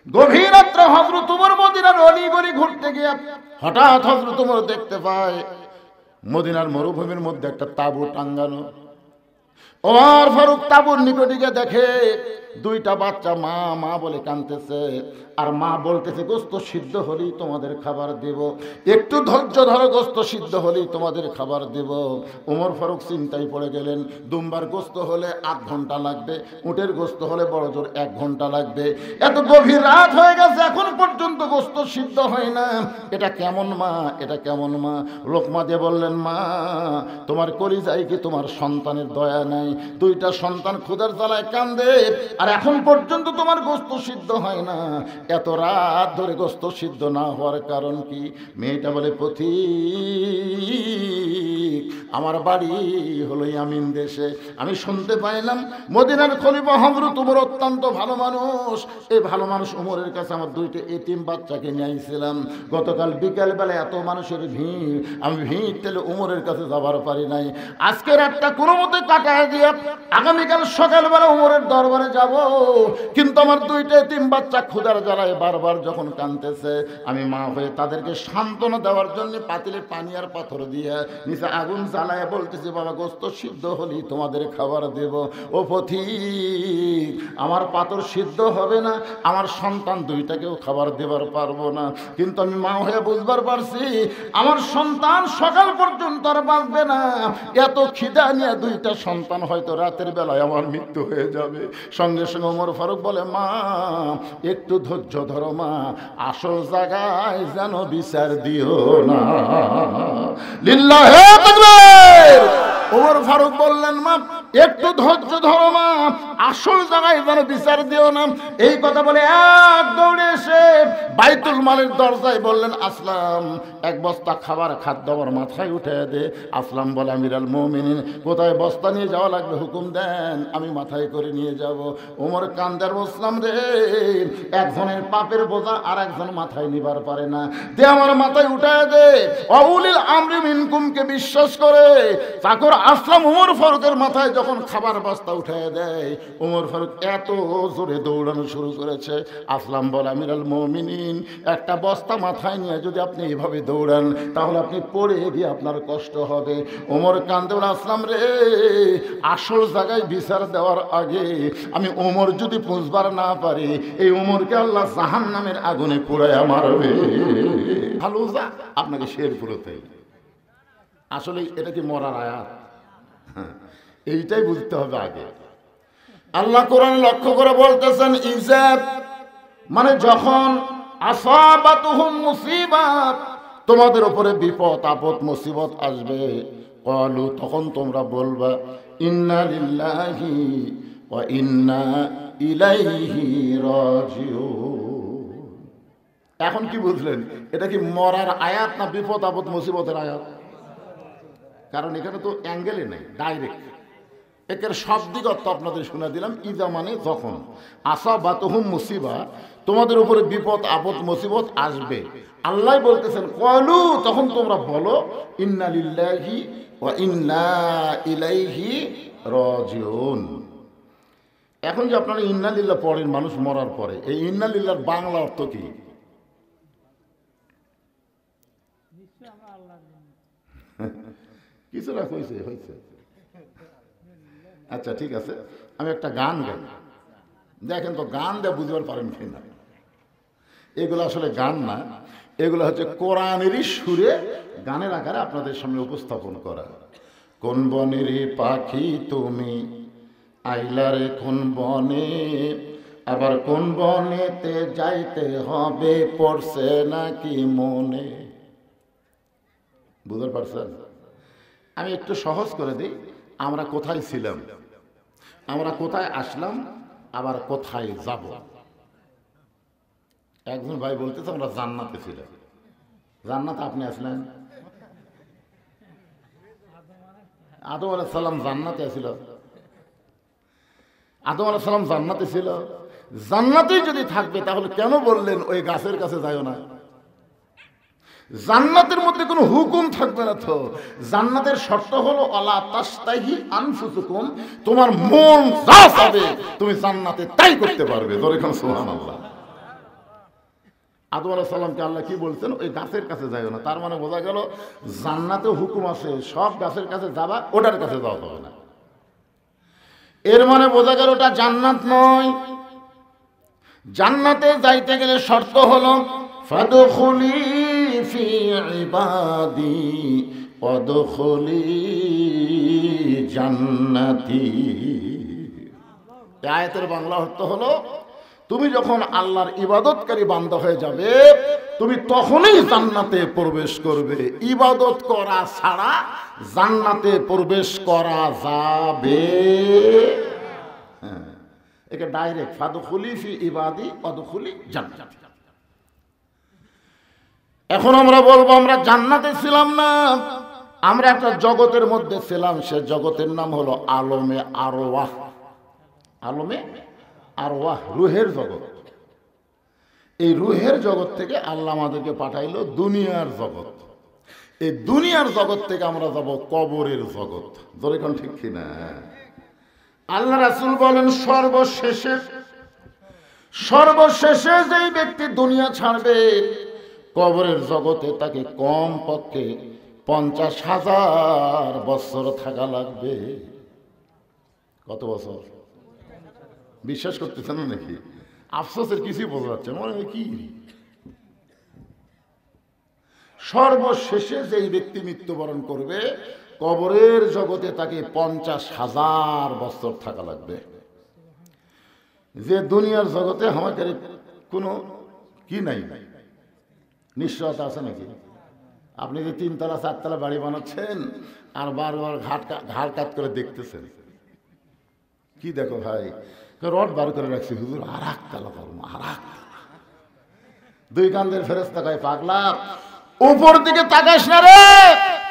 গভীর রাত্রে হযরত ওমর মদিনার অলি-গলি ঘুরতে গিয়ে হঠাৎ হযরত ওমর দেখতে পায় মদিনার মরুভূমির মধ্যে একটা তাঁবু টাঙ্গানো। ওমর ফারুক তাঁবুর নিকটে গিয়ে দেখে দুইটা বাচ্চা মা মা বলে কাঁদতেছে, আর মা বলতেছে গোস্ত সিদ্ধ হলেই তোমাদের খাবার দেব, একটু ধৈর্য ধরো, গোস্ত সিদ্ধ হলেই তোমাদের খাবার দেব। ওমর ফারুক চিন্তায় পড়ে গেলেন, দুম্বার গোস্ত হলে 8 ঘন্টা লাগবে, উটের গোস্ত হলে বড় জোর 1 ঘন্টা লাগবে, এত গভীর রাত হয়ে গেছে এখন পর্যন্ত গোস্ত সিদ্ধ হয় না, এটা কেমন মা, এটা কেমন মা? লোকমা দিয়ে বললেন, মা তোমার কলিজায় কি তোমার সন্তানের দয়া নাই? দুইটা সন্তান ক্ষুধার জ্বালায় কান্দে, আর এখন পর্যন্ত তোমার গোস্ত সিদ্ধ হয় না, এত রাত ধরে গোস্ত সিদ্ধ না হওয়ার কারণ কি? মেয়েটা বলে, পথিক আমার বাড়ি হলো ইয়ামিন দেশে, আমি শুনতে পাইলাম মদিনার খলিফা হযরত ওমর অত্যন্ত ভালো মানুষ, এই ভালো মানুষ ওমরের কাছে আমার দুইটা এতিম বাচ্চাকে নিয়ে আইছিলাম, গতকাল বিকালবেলা এত মানুষের ভিড়, আমি ভিড় ঠেলে ওমরের কাছে যাবার পারি নাই, আজকে রাতটা কোনো মতে কাটায় দিয়ে আগামীকাল সকালবেলা ওমরের দরবারে যাব, কিন্তু আমার দুইটা এতিম বাচ্চা ক্ষুধার জ্বালায় বারবার যখন কাঁদতেছে, আমি মা হয়ে তাদেরকে সান্ত্বনা দেওয়ার জন্য পাতিলে পানি আর পাথর দিয়ে নিচে আগুন জ্বালায় বলতেছি, বাবা গোস্ত সিদ্ধ হলেই তোমাদের খাবার দেব। ও পথিক আমার পাথর সিদ্ধ হবে না, আমার সন্তান দুইটাকেও খাবার দেবার পারবো না, কিন্তু আমি মা হয়ে বুঝবার পারছি আমার সন্তান সকাল পর্যন্ত আর বাঁচবে না, এত খিদা নিয়ে দুইটা সন্তান হয়তো রাতের বেলায় আমার মৃত্যু হয়ে যাবে। সঙ্গে সঙ্গে ওমর ফারুক বলে, মা একটু ধৈর্য ধরো মা, আসল জায়গায় যেন বিচার দিও না। লিল্লাহে তাকবীর। ওমর ফারুক বললেন, মা একটু ধৈর্য ধরো মা, আসল জায়গায় যেন বিচার দিও না। এই কথা বলে এক দৌড়ে এসে বাইতুল মালের দরজায় বললেন, আসলাম এক বস্তা খাবার খাদ্য আমার মাথায় উঠে দে। আসলাম বলে, আমিরাল মুমিনিন কোথায় বস্তা নিয়ে যাওয়া লাগবে হুকুম দেন, আমি মাথায় করে নিয়ে যাব। ওমর কান্দার বসলাম, রে একজনের পাপের বোঝা আর একজন মাথায় নিবার পারে না, দে আমার মাথায় উঠে দে। অউলিল আমরি মিনকুমকে বিশ্বাস করে চাকর আসলাম ওমর ফারুকের মাথায় যখন খাবার বস্তা উঠে দেয়, ওমর ফারুক এত জোরে দৌড়ানো শুরু করেছে। আসলাম বলে, আমিরাল মুমিনিন একটা বস্তা মাথায় নিয়ে যদি আপনি এভাবে দৌড়ান তাহলে আপনি পড়ে গিয়ে আপনার কষ্ট হবে। ওমর কান্দে বলে, আসলাম রে আসল জায়গায় বিচার দেওয়ার আগে আমি ওমর যদি বুঝবার না পারি, এই ওমরকে আল্লাহ জাহান্নামের আগুনে পোড়ায় মারবে। ভালো যা আপনাকে শের পুরোতে আসলে এটা কি মরার আয়াত? এইটাই বুঝতে হবে আগে। আল্লাহ কোরআন লক্ষ্য করে বলতেছেন, ইজাব মানে যখন আসাবাতুহুম মুসিবাত, তোমাদের উপরে বিপদ আপদ মুসিবত আসবে, ক্বালু তখন তোমরা বলবা, ইন্না লিল্লাহি ওয়া ইন্না ইলাইহি রাজিউন। এখন কি বুঝলেন? এটা কি মরার আয়াত না বিপদ আপদ মুসিবতের আয়াত? কারণ এখানে তো অ্যাঙ্গেলে নেই, ডাইরেক্ট একের শাব্দিক অর্থ আপনাদের শুনে দিলাম। ইজা মানে যখন, আসাবাতুহুম মুসিবা তোমাদের উপরে বিপদ আপদ মুসিবত আসবে, আল্লাহ বলতেছেন ক্বালু তখন তোমরা বলো, ইন্না লিল্লাহি ওয়া ইন্না ইলাইহি রাজিউন। এখন যে আপনারা ইন্না লিল্লাহ পড়েন মানুষ মরার পরে, এই ইন্না লিল্লাহর বাংলা অর্থ কি? কিছুটা হয়েছে হয়েছে আচ্ছা ঠিক আছে, আমি একটা গান গাই, দেখেন তো গান দিয়ে বুঝবার পারেন কিনা। এগুলো আসলে গান না, এগুলো হচ্ছে কোরআনেরই সুরে গানের আকারে আপনাদের সামনে উপস্থাপন করা। কোন বনের পাখি তুমি আইলারে কোন বনে, আবার কোন বনেতে যাইতে হবে পড়ছে নাকি মনে। বুঝতে পারছেন? আমি একটু সহজ করে দিই, আমরা কোথায় ছিলাম, আমরা কোথায় আসলাম, আবার কোথায় যাব। একজন ভাই বলতেছে আমরা জান্নাতে ছিলাম। জান্নাতে আপনি আসলেন? আদম আলাইহিস সালাম জান্নাতে ছিল। আদম আলাইহিস সালাম জান্নাতে ছিল। জান্নাতেই যদি থাকবে তাহলে কেন বললেন ওই গাছের কাছে যাও না? জান্নাতের মধ্যে কোনো হুকুম থাকবে না তো। জান্নাতের শর্ত হলো আলা তাস্তাহি আনফুসুকুম, তোমার মন যা চাবে তুমি জান্নাতে তাই করতে পারবে। ধরে কোন সুবহানাল্লাহ। আদম আলাইহিস সালামকে আল্লাহ কি বলছেন, ওই গাছের কাছে যাইও না। তার মানে বোঝা গেল জান্নাতে হুকুম আছে সব গাছের কাছে যাবা, ওটার কাছে যাওয়া হবে না। এর মানে বোঝা গেল ওটা জান্নাত নয়। জান্নাতে যাইতে গেলে শর্ত হলো ফাদখুলি ফি ইবাদি ওয়াদখুলি জান্নাতি। এই আয়াতের বাংলা অর্থ হলো, তুমি যখন আল্লাহর ইবাদতকারী বান্দা হয়ে যাবে, তুমি তখনই জান্নাতে প্রবেশ করবে। ইবাদত করা ছাড়া জান্নাতে প্রবেশ করা যাবে হ্যাঁ, একে ডাইরেক্ট ফাদখুলি ফি ইবাদি ওয়াদখুলি জান্নাতি। এখন আমরা বলবো আমরা জান্নাতে ছিলাম না, আমরা একটা জগতের মধ্যে ছিলাম। সে জগতের নাম হলো আলমে আরওয়াহ। আলমে আরওয়াহ, রুহের জগৎ। এই রুহের জগৎ থেকে আল্লাহ আমাদেরকে পাঠাইলো দুনিয়ার জগৎ। এই দুনিয়ার জগৎ থেকে আমরা যাব কবরের জগৎ। ধরে কোন ঠিক কিনা? আল্লাহ রাসূল বলেন সর্বশেষে যেই ব্যক্তি দুনিয়া ছাড়বে, কবরের জগতে তাকে কম পক্ষে 50,000 বছর থাকা লাগবে। কত বছর? বিশ্বাস করতেছেন না নাকি? আফসোসের কিছুই বোঝা যাচ্ছে না, মনে হয় কি সর্বশেষে যেই ব্যক্তি মৃত্যুবরণ করবে, কবরের জগতে তাকে 50,000 বছর থাকা লাগবে। যে দুনিয়ার জগতে আমাদের কোনো কি নাই, নিশ্চয়তা আছে নাকি? আপনি যে 3তলা 4তলা বাড়ি বানাচ্ছেন আর বারবার ঘাট কাট করে দেখতেছেন, কি দেখো ভাই? রড বার করে রাখছি, হুজুর আর একতলা করবো, আর একতলা। দুই কান্দের ফেরেশতা কয়, পাগলা উপর দিকে তাকাস না রে,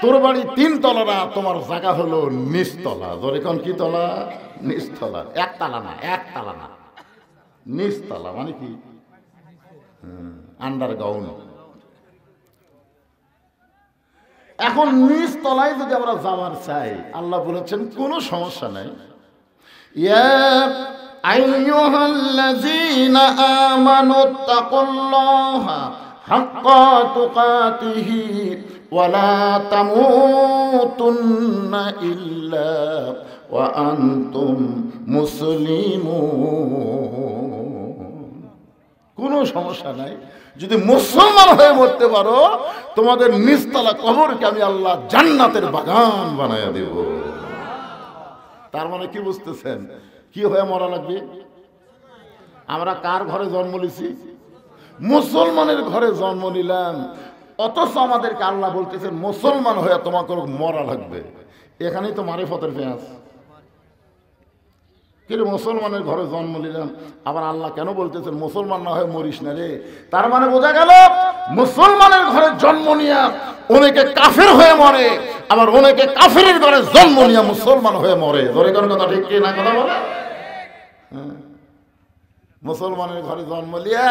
তোর বাড়ি 3তলা না, তোমার জায়গা হলো নিচতলা। ধরে কোন কি তলা? নিচতলা। একতলা না, নিচতলা মানে কি? আন্ডারগ্রাউন্ড। এখন নিচ তলায় যদি আমরা যাওয়ার চাই, আল্লাহ বলেছেন কোনো সমস্যা নাই। ইয়া আইয়ুহাল্লাযীনা আমানুত্তাকুল্লাহা হাক্কা তুকাতিহি ওয়া লা তামুতুন্না ইল্লা ওয়া আনতুম মুসলিমুন। কোনো সমস্যা নাই, যদি মুসলমান হয়ে মরতে পারো, তোমাদের নিচতলা কবরকে আমি আল্লাহ জান্নাতের বাগান বানায়া দেব। তার মানে কি বুঝতেছেন কি হয়ে মরা লাগবে? আমরা কার ঘরে জন্ম নিছি? মুসলমানের ঘরে জন্ম নিলাম, অথচ আমাদেরকে আল্লাহ বলতেছেন মুসলমান হয়ে তোমাকে মরা লাগবে। এখানেই তো মারিফতের পেঁয়াজ। কিন্তু মুসলমানের ঘরে জন্ম নিলাম, আবার আল্লাহ কেন বলতেছেন মুসলমান না হয়ে মরিস না রে? তার মানে বোঝা গেল মুসলমানের ঘরে জন্ম নিয়া অনেকে কাফের হয়ে মরে, আবার অনেকে কাফেরের ঘরে জন্ম নিয়া মুসলমান হয়ে মরে। ধরে কোন কথা ঠিক কি না? কথা বলে মুসলমানের ঘরে জন্ম নিয়া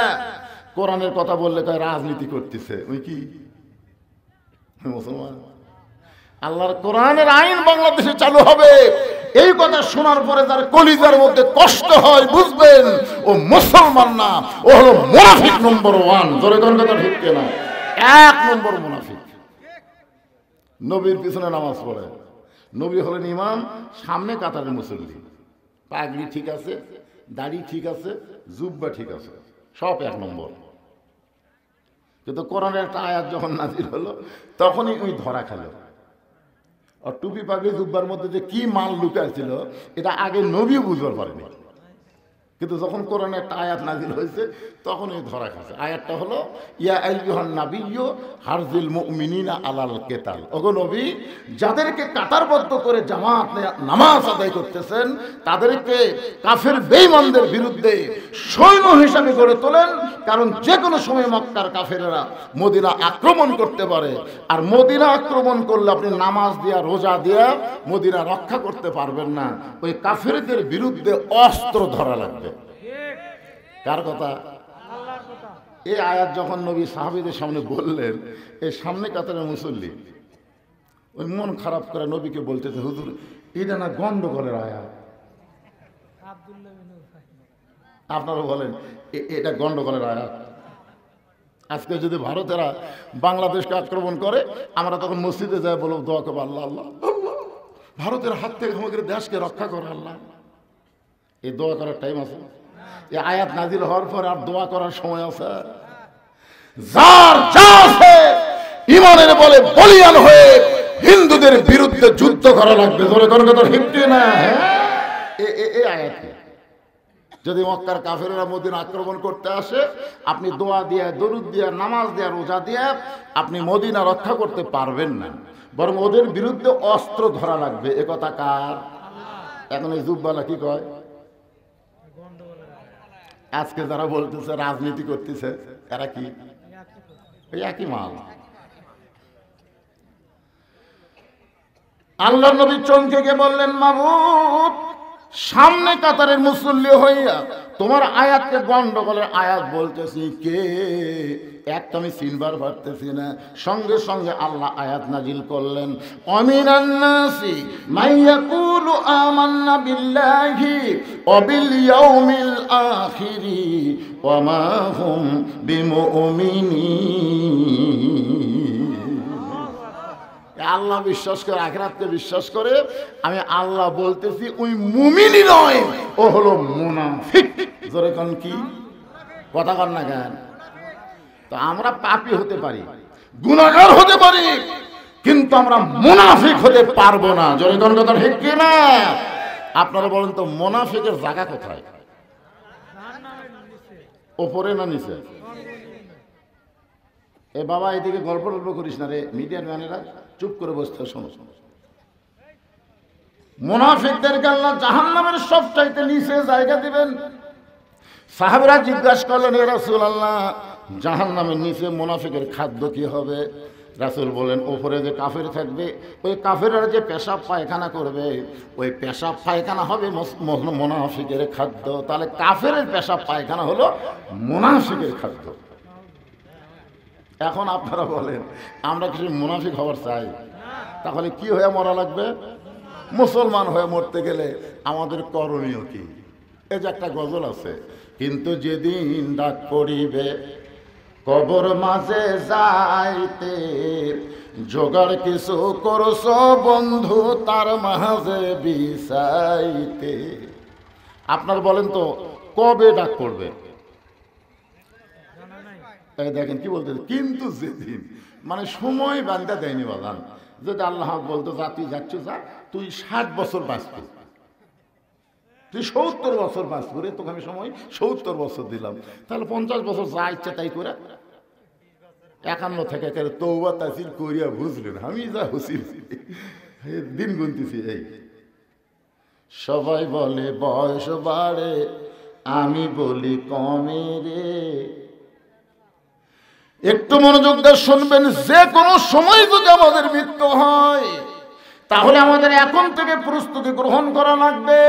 কোরআনের কথা বললে কয় রাজনীতি করতেছে। ওই কি মুসলমান? আল্লাহর কোরআনের আইন বাংলাদেশে চালু হবে, এই কথা শোনার পরে তার কলিজার মধ্যে কষ্ট হয়, বুঝবেন ও মুসলমান না, ও হলো মুনাফিক নম্বর 1। ধরে কোন কথা ঠিক কিনা? 1 নম্বর মুনাফিক। নবীর পিছনে নামাজ পড়ে, নবী হলেন ইমাম, সামনে কাতারের মুসল্লি, পাগড়ি ঠিক আছে, দাড়ি ঠিক আছে, জুব্বা ঠিক আছে, সব 1 নম্বর। কিন্তু কোরআনের একটা আয়াত যখন নাজিল হলো, তখনই ওই ধরা খেল। আর টুপি পাগড়ি জুব্বার মধ্যে যে কি মাল লুকাইছিল, এটা আগে নবী বুঝবার পারেনি। কিন্তু যখন কোরআনে একটা আয়াত নাজিল হয়েছে, তখন এই ধরা খাচ্ছে। আয়াতটা হলো ইয়া আইয়ুহান নাবিয়্যু হারজিল মুমিনিনা আলাল কিতাল। ওগো নবী, যাদেরকে কাতারবদ্ধ করে জামাত নামাজ আদায় করতেছেন, তাদেরকে কাফের বেঈমানদের বিরুদ্ধে সৈন্য হিসাবে গড়ে তোলেন। কারণ যে কোনো সময় মক্কার কাফেরেরা মদিনা আক্রমণ করতে পারে, আর মদিনা আক্রমণ করলে আপনি নামাজ দিয়া রোজা দিয়া মদিনা রক্ষা করতে পারবেন না। ওই কাফেরদের বিরুদ্ধে অস্ত্র ধরা লাগবে। কার কথা? এই আয়াত যখন নবী সাহাবীদের সামনে বললেন, এই সামনে কাতারের মুসল্লি ওই মন খারাপ করে নবীকে বলতেছে, হুজুর এটা না গন্ডগোলের আয়াত। আপনারা বলেন এটা গন্ডগোলের আয়াত। আজকে যদি ভারতেরা বাংলাদেশকে আক্রমণ করে, আমরা তখন মসজিদে যাই, বলবো দোয়া করবো, আল্লাহ আল্লাহ আল্লাহ, ভারতের হাত থেকে আমাদের দেশকে রক্ষা করে আল্লাহ। এই দোয়া করার টাইম আছে? এই আয়াত নাজিল হওয়ার পর আর দোয়া করার সময় আছে? যার যা আছে ইমানের বলে বলিয়ান হয়ে হিন্দুদের বিরুদ্ধে যুদ্ধ করা লাগবে। ধরে কোন কথা ঠিক না? এই আয়াত যদি মক্কার কাফেররা মদিনা আক্রমণ করতে আসে, আপনি দোয়া দিয়ে, দরুদ দিয়ে, নামাজ দিয়ে, রোজা দিয়ে আপনি মদিনা রক্ষা করতে পারবেন না, বরং ওদের বিরুদ্ধে অস্ত্র ধরা লাগবে। এ কথা কার? এখন এই যুববালা কি কয়? আজকে যারা বলতেছে রাজনীতি করতেছে, এরা কি? এই একই মাল। আল্লাহ নবী চমকে গিয়ে বললেন, মাবুদ, সামনে কাতারের মুসল্লি হইয়া তোমার আয়াতকে গন্ডগোলের আয়াত বলতেছি, কে? একটা আমি চিনবার পারতেছি না। সঙ্গে সঙ্গে আল্লাহ আয়াত নাজিল করলেন, অমিনান নাসি মাইয়াকুলু আমান্না বিল্লাহি ওয়া বিল ইয়াউমিল আখিরি ওয়া মা হুম বিমুমিনিন। আল্লাহ বিশ্বাস করে, আখিরাতকে বিশ্বাস করে, আমি আল্লাহ বলতেছি ওই মুমিনই নয়, ও হলো মুনাফিক। জোরে কোন কি কথা কর না কেন? তো আমরা পাপী হতে পারি, গুনাহগার হতে পারি, কিন্তু আমরা মুনাফিক হতে পারবো না। জোরে কোন কথা ঠিক কি না? আপনারা বলেন তো, মুনাফিকের জায়গা কোথায়? ওপরে না নিচে? এ বাবা, এদিকে গল্প টল্প করিস না রে, মিডিয়ার ম্যানেরা চুপ করে বসতে শোনো। মুনাফিকদেরকে আল্লাহ জাহান্নামের সবচাইতে নিচে জায়গা দিবেন। সাহাবীরা জিজ্ঞাসা করলেন, ইয়া রাসূলুল্লাহ, জাহান্নামের নিচে মুনাফিকের খাদ্য কি হবে? রাসূল বলেন, ওপরে যে কাফের থাকবে, ওই কাফেররা যে পেশাব পায়খানা করবে, ওই পেশাব পায়খানা হবে মুনাফিকের খাদ্য। তাহলে কাফেরের পেশাব পায়খানা হলো মুনাফিকের খাদ্য। এখন আপনারা বলেন, আমরা কিছু মুনাফিক হওয়ার চাই, তাহলে কি হয়ে মরা লাগবে? মুসলমান হয়ে মরতে গেলে আমাদের করণীয় কি? এই যে একটা গজল আছে, কিন্তু যেদিন ডাক পড়িবে কবর মাঝে যাইতে, জোগাড় কিছু করছ বন্ধু তার মাঝে বিছাইতে। আপনার বলেন তো, কবে ডাক পড়বে? দেখেন কি বলতে, কিন্তু যেদিন, মানে সময় বান্ধা দেয়নি বাজান। যদি আল্লাহ বলতো, যা তুই যাচ্ছ যা, তুই 60 বছর বাঁচবি, তুই 70 বছর বাঁচবি রে, তোকে আমি সময় 70 বছর দিলাম, তাহলে 50 বছর যা ইচ্ছা তাই করে 51 থেকে তওবা তাসিল করিয়া বুঝলেন আমি যা হুসিল দিন গুনতেছি। এই সবাই বলে বয়স বাড়ে, আমি বলি কমে রে। একটু মনোযোগ দিয়ে শুনবেন, যে কোনো সময় যদি আমাদের মৃত্যু হয়, তাহলে আমাদের এখন থেকে প্রস্তুতি গ্রহণ করা লাগবে।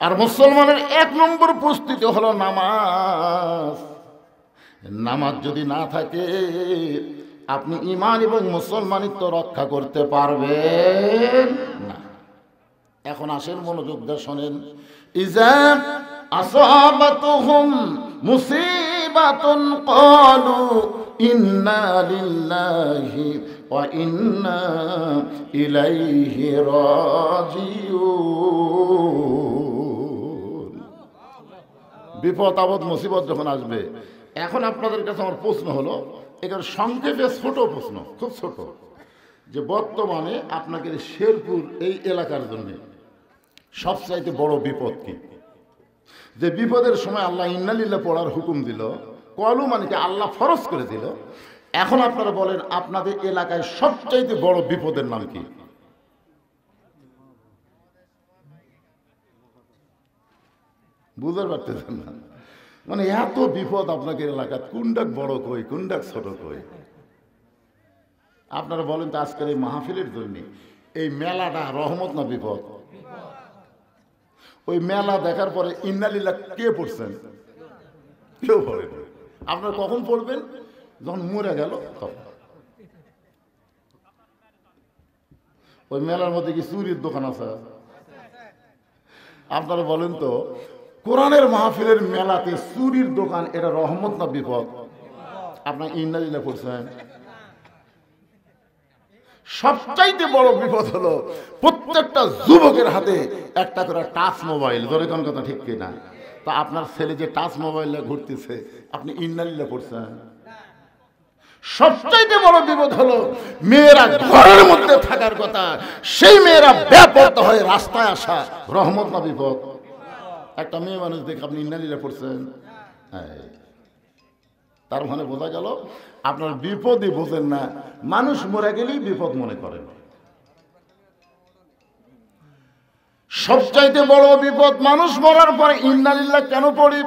আর মুসলমানের 1 নম্বর প্রস্তুতি হলো নামাজ। নামাজ যদি না থাকে, আপনি ঈমান এবং মুসলমানিত্ব রক্ষা করতে পারবেন না। এখন আসেন, মনোযোগ দিয়ে শোনেন। ইজা আসাবাতুহুম মুসিবাতুন ক্বালু ইন্না লিল্লাহি ওয়া ইন্না ইলাইহি রাজিউন। বিপদ আপদ মুসিবত যখন আসবে, এখন আপনাদের কাছে আমার প্রশ্ন হলো, এটার সংক্ষেপে ছোট প্রশ্ন, খুব ছোট, যে বর্তমানে আপনাদের শেরপুর এই এলাকার জন্য সবচাইতে বড় বিপদ কি? যে বিপদের সময় আল্লাহ ইন্নালিল্লাহ পড়ার হুকুম দিল, কলু মানে কি আল্লাহ ফরজ করে দিল। এখন আপনারা বলেন, আপনাদের এলাকায় সবচাইতে বড় বিপদের নাম কি? বুঝতে পারতেছেন না? মানে এত বিপদ আপনাদের এলাকায়, কোনটাক বড় কই, কোনটাক ছোট কই? আপনারা বলেন তো, আজকের এই মাহফিলের জন্য এই মেলাটা রহমত না বিপদ? ওই মেলা দেখার পরে ইন্নালিল্লাহ কে পড়ছেন? কেউ পড়েন। আপনারা কখন পড়বেন? যখন মরে গেল তখন। ওই মেলার মধ্যে কি চুরির দোকান আছে? আপনারা বলেন তো, কোরআনের মাহফিলের মেলাতে চুরির দোকান, এটা রহমত না বিপদ? আপনার ইন্নালিল্লাহ পড়ছেন? সবচাইতে বড় বিপদ হলো প্রত্যেকটা যুবকের হাতে একটা করে টাচ মোবাইল। ধরে কোন কথা ঠিক কিনা? তা আপনার ছেলে যে টাচ মোবাইলে ঘুরতেছে, আপনি ইন্নালিল্লাহ পড়ছেন? সবচাইতে বড় বিপদ হলো মেয়েরা ঘরের মধ্যে থাকার কথা, সেই মেয়েরা বেপরোয়া হয়ে রাস্তায় আসা। রহমত না বিপদ? একটা মেয়ে মানুষ দেখে আপনি ইন্নালিল্লাহ পড়ছেন? তার মানে বোঝা গেল আপনার বিপদই বোঝেন না, মানুষ মরে গেলেই বিপদ মনে করেন। সবচাইতে বড় বিপদ মানুষ মরার পরে ইন্নালিল্লাহ কেন পড়ি?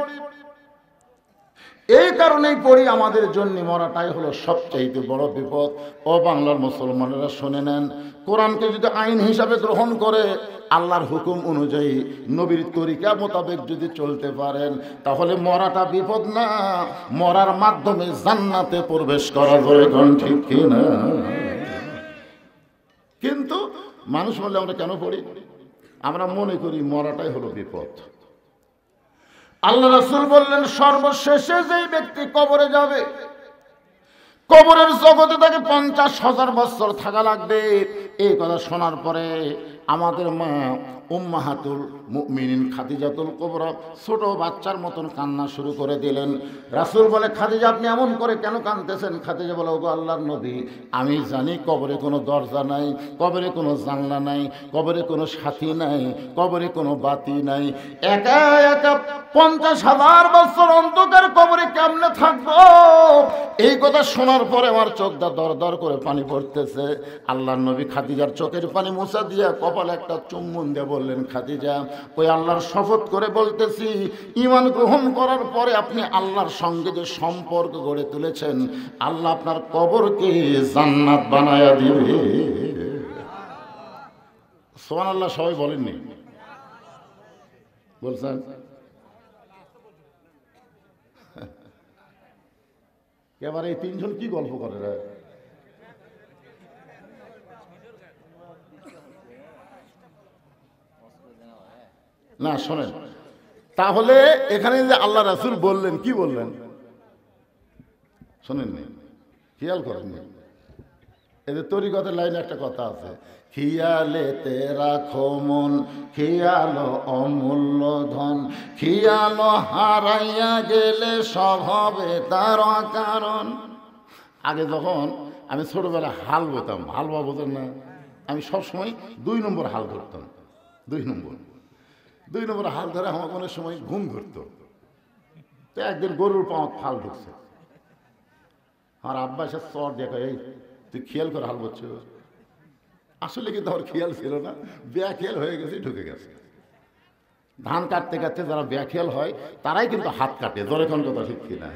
এই কারণেই পড়ি, আমাদের জন্য মরাটাই হলো সবচাইতে বড় বিপদ। ও বাংলার মুসলমানেরা শুনে নেন, কোরআনকে যদি আইন হিসাবে গ্রহণ করে, আল্লাহর হুকুম অনুযায়ী নবীর তরিকা মোতাবেক যদি চলতে পারেন, তাহলে মরাটা বিপদ না, মরার মাধ্যমে জান্নাতে প্রবেশ করা যায়। কোন ঠিক কিনা? কিন্তু মানুষ বললে আমরা কেন পড়ি? আমরা মনে করি মরাটাই হলো বিপদ। আল্লাহ রাসূল বললেন, সর্বশেষে যেই ব্যক্তি কবরে যাবে, কবরের জগতে তাকে 50,000 বছর থাকা লাগবে। এই কথা শোনার পরে আমাদের মা উম্মাহাতুল মুমিনিন খাদিজাতুল কুবরা ছোট বাচ্চার মতন কান্না শুরু করে দিলেন। রাসূল বলে, খাদিজা আপনি এমন করে কেন কাঁদতেছেন? খাদিজা বলে, ওগো আল্লাহর নবী, আমি জানি কবরে কোনো দরজা নাই, কবরে কোনো জানলা নাই, কবরে কোনো সাথী নাই, কবরে কোনো বাতি নাই, একা একা 50,000 বছর অন্ধকার কবরে কেমনে থাকবো? এই কথা শোনার পরে আমার চোখটা দর দর করে পানি পড়তেছে। আল্লাহর নবী খাদিজার চোখের পানি মুছা দিয়ে কপালে একটা চুম্বন দিয়ে বললেন, খাদিজা, ওই আল্লাহর শপথ করে বলতেছি, ঈমান গ্রহণ করার পরে আপনি আল্লাহর সঙ্গে যে সম্পর্ক গড়ে তুলেছেন, আল্লাহ আপনার কবরকে জান্নাত বানায়া দিবে। সুবহানাল্লাহ। সবাই বলেননি? বলছেন? এবার এই তিনজন কি গল্প করে? না শোনেন, তাহলে এখানে যে আল্লাহ রাসূল বললেন, কি বললেন শোনেননি? খেয়াল করেননি? এদের তরিকতের লাইনে একটা কথা আছে, খিয়ালেতে রাখো মন, খিয়ালো অমূল্য ধন, খিয়ালো হারাইয়া গেলে সব হবে তার কারণ। আগে যখন আমি ছোটবেলা হাল বইতাম, হাল বা বোঝেন না, আমি সবসময় 2 নম্বর হাল ধরতাম। 2 নম্বর হাল ধরে আমার কোনো সময় ঘুম ধরতো। তো একদিন গরুর পাওয়া ফাল ঢুকছে, আমার আব্বা এসে চর দেখা, এই তুই খেয়াল করে হাল বলছ। আসলে কিন্তু আমার খেয়াল ছিল না, বেখেয়াল হয়ে গেছে, ঢুকে গেছে। ধান কাটতে কাটতে যারা বেখেয়াল হয় তারাই কিন্তু হাত কাটে। ধরে কোন কথা ঠিক কিনা?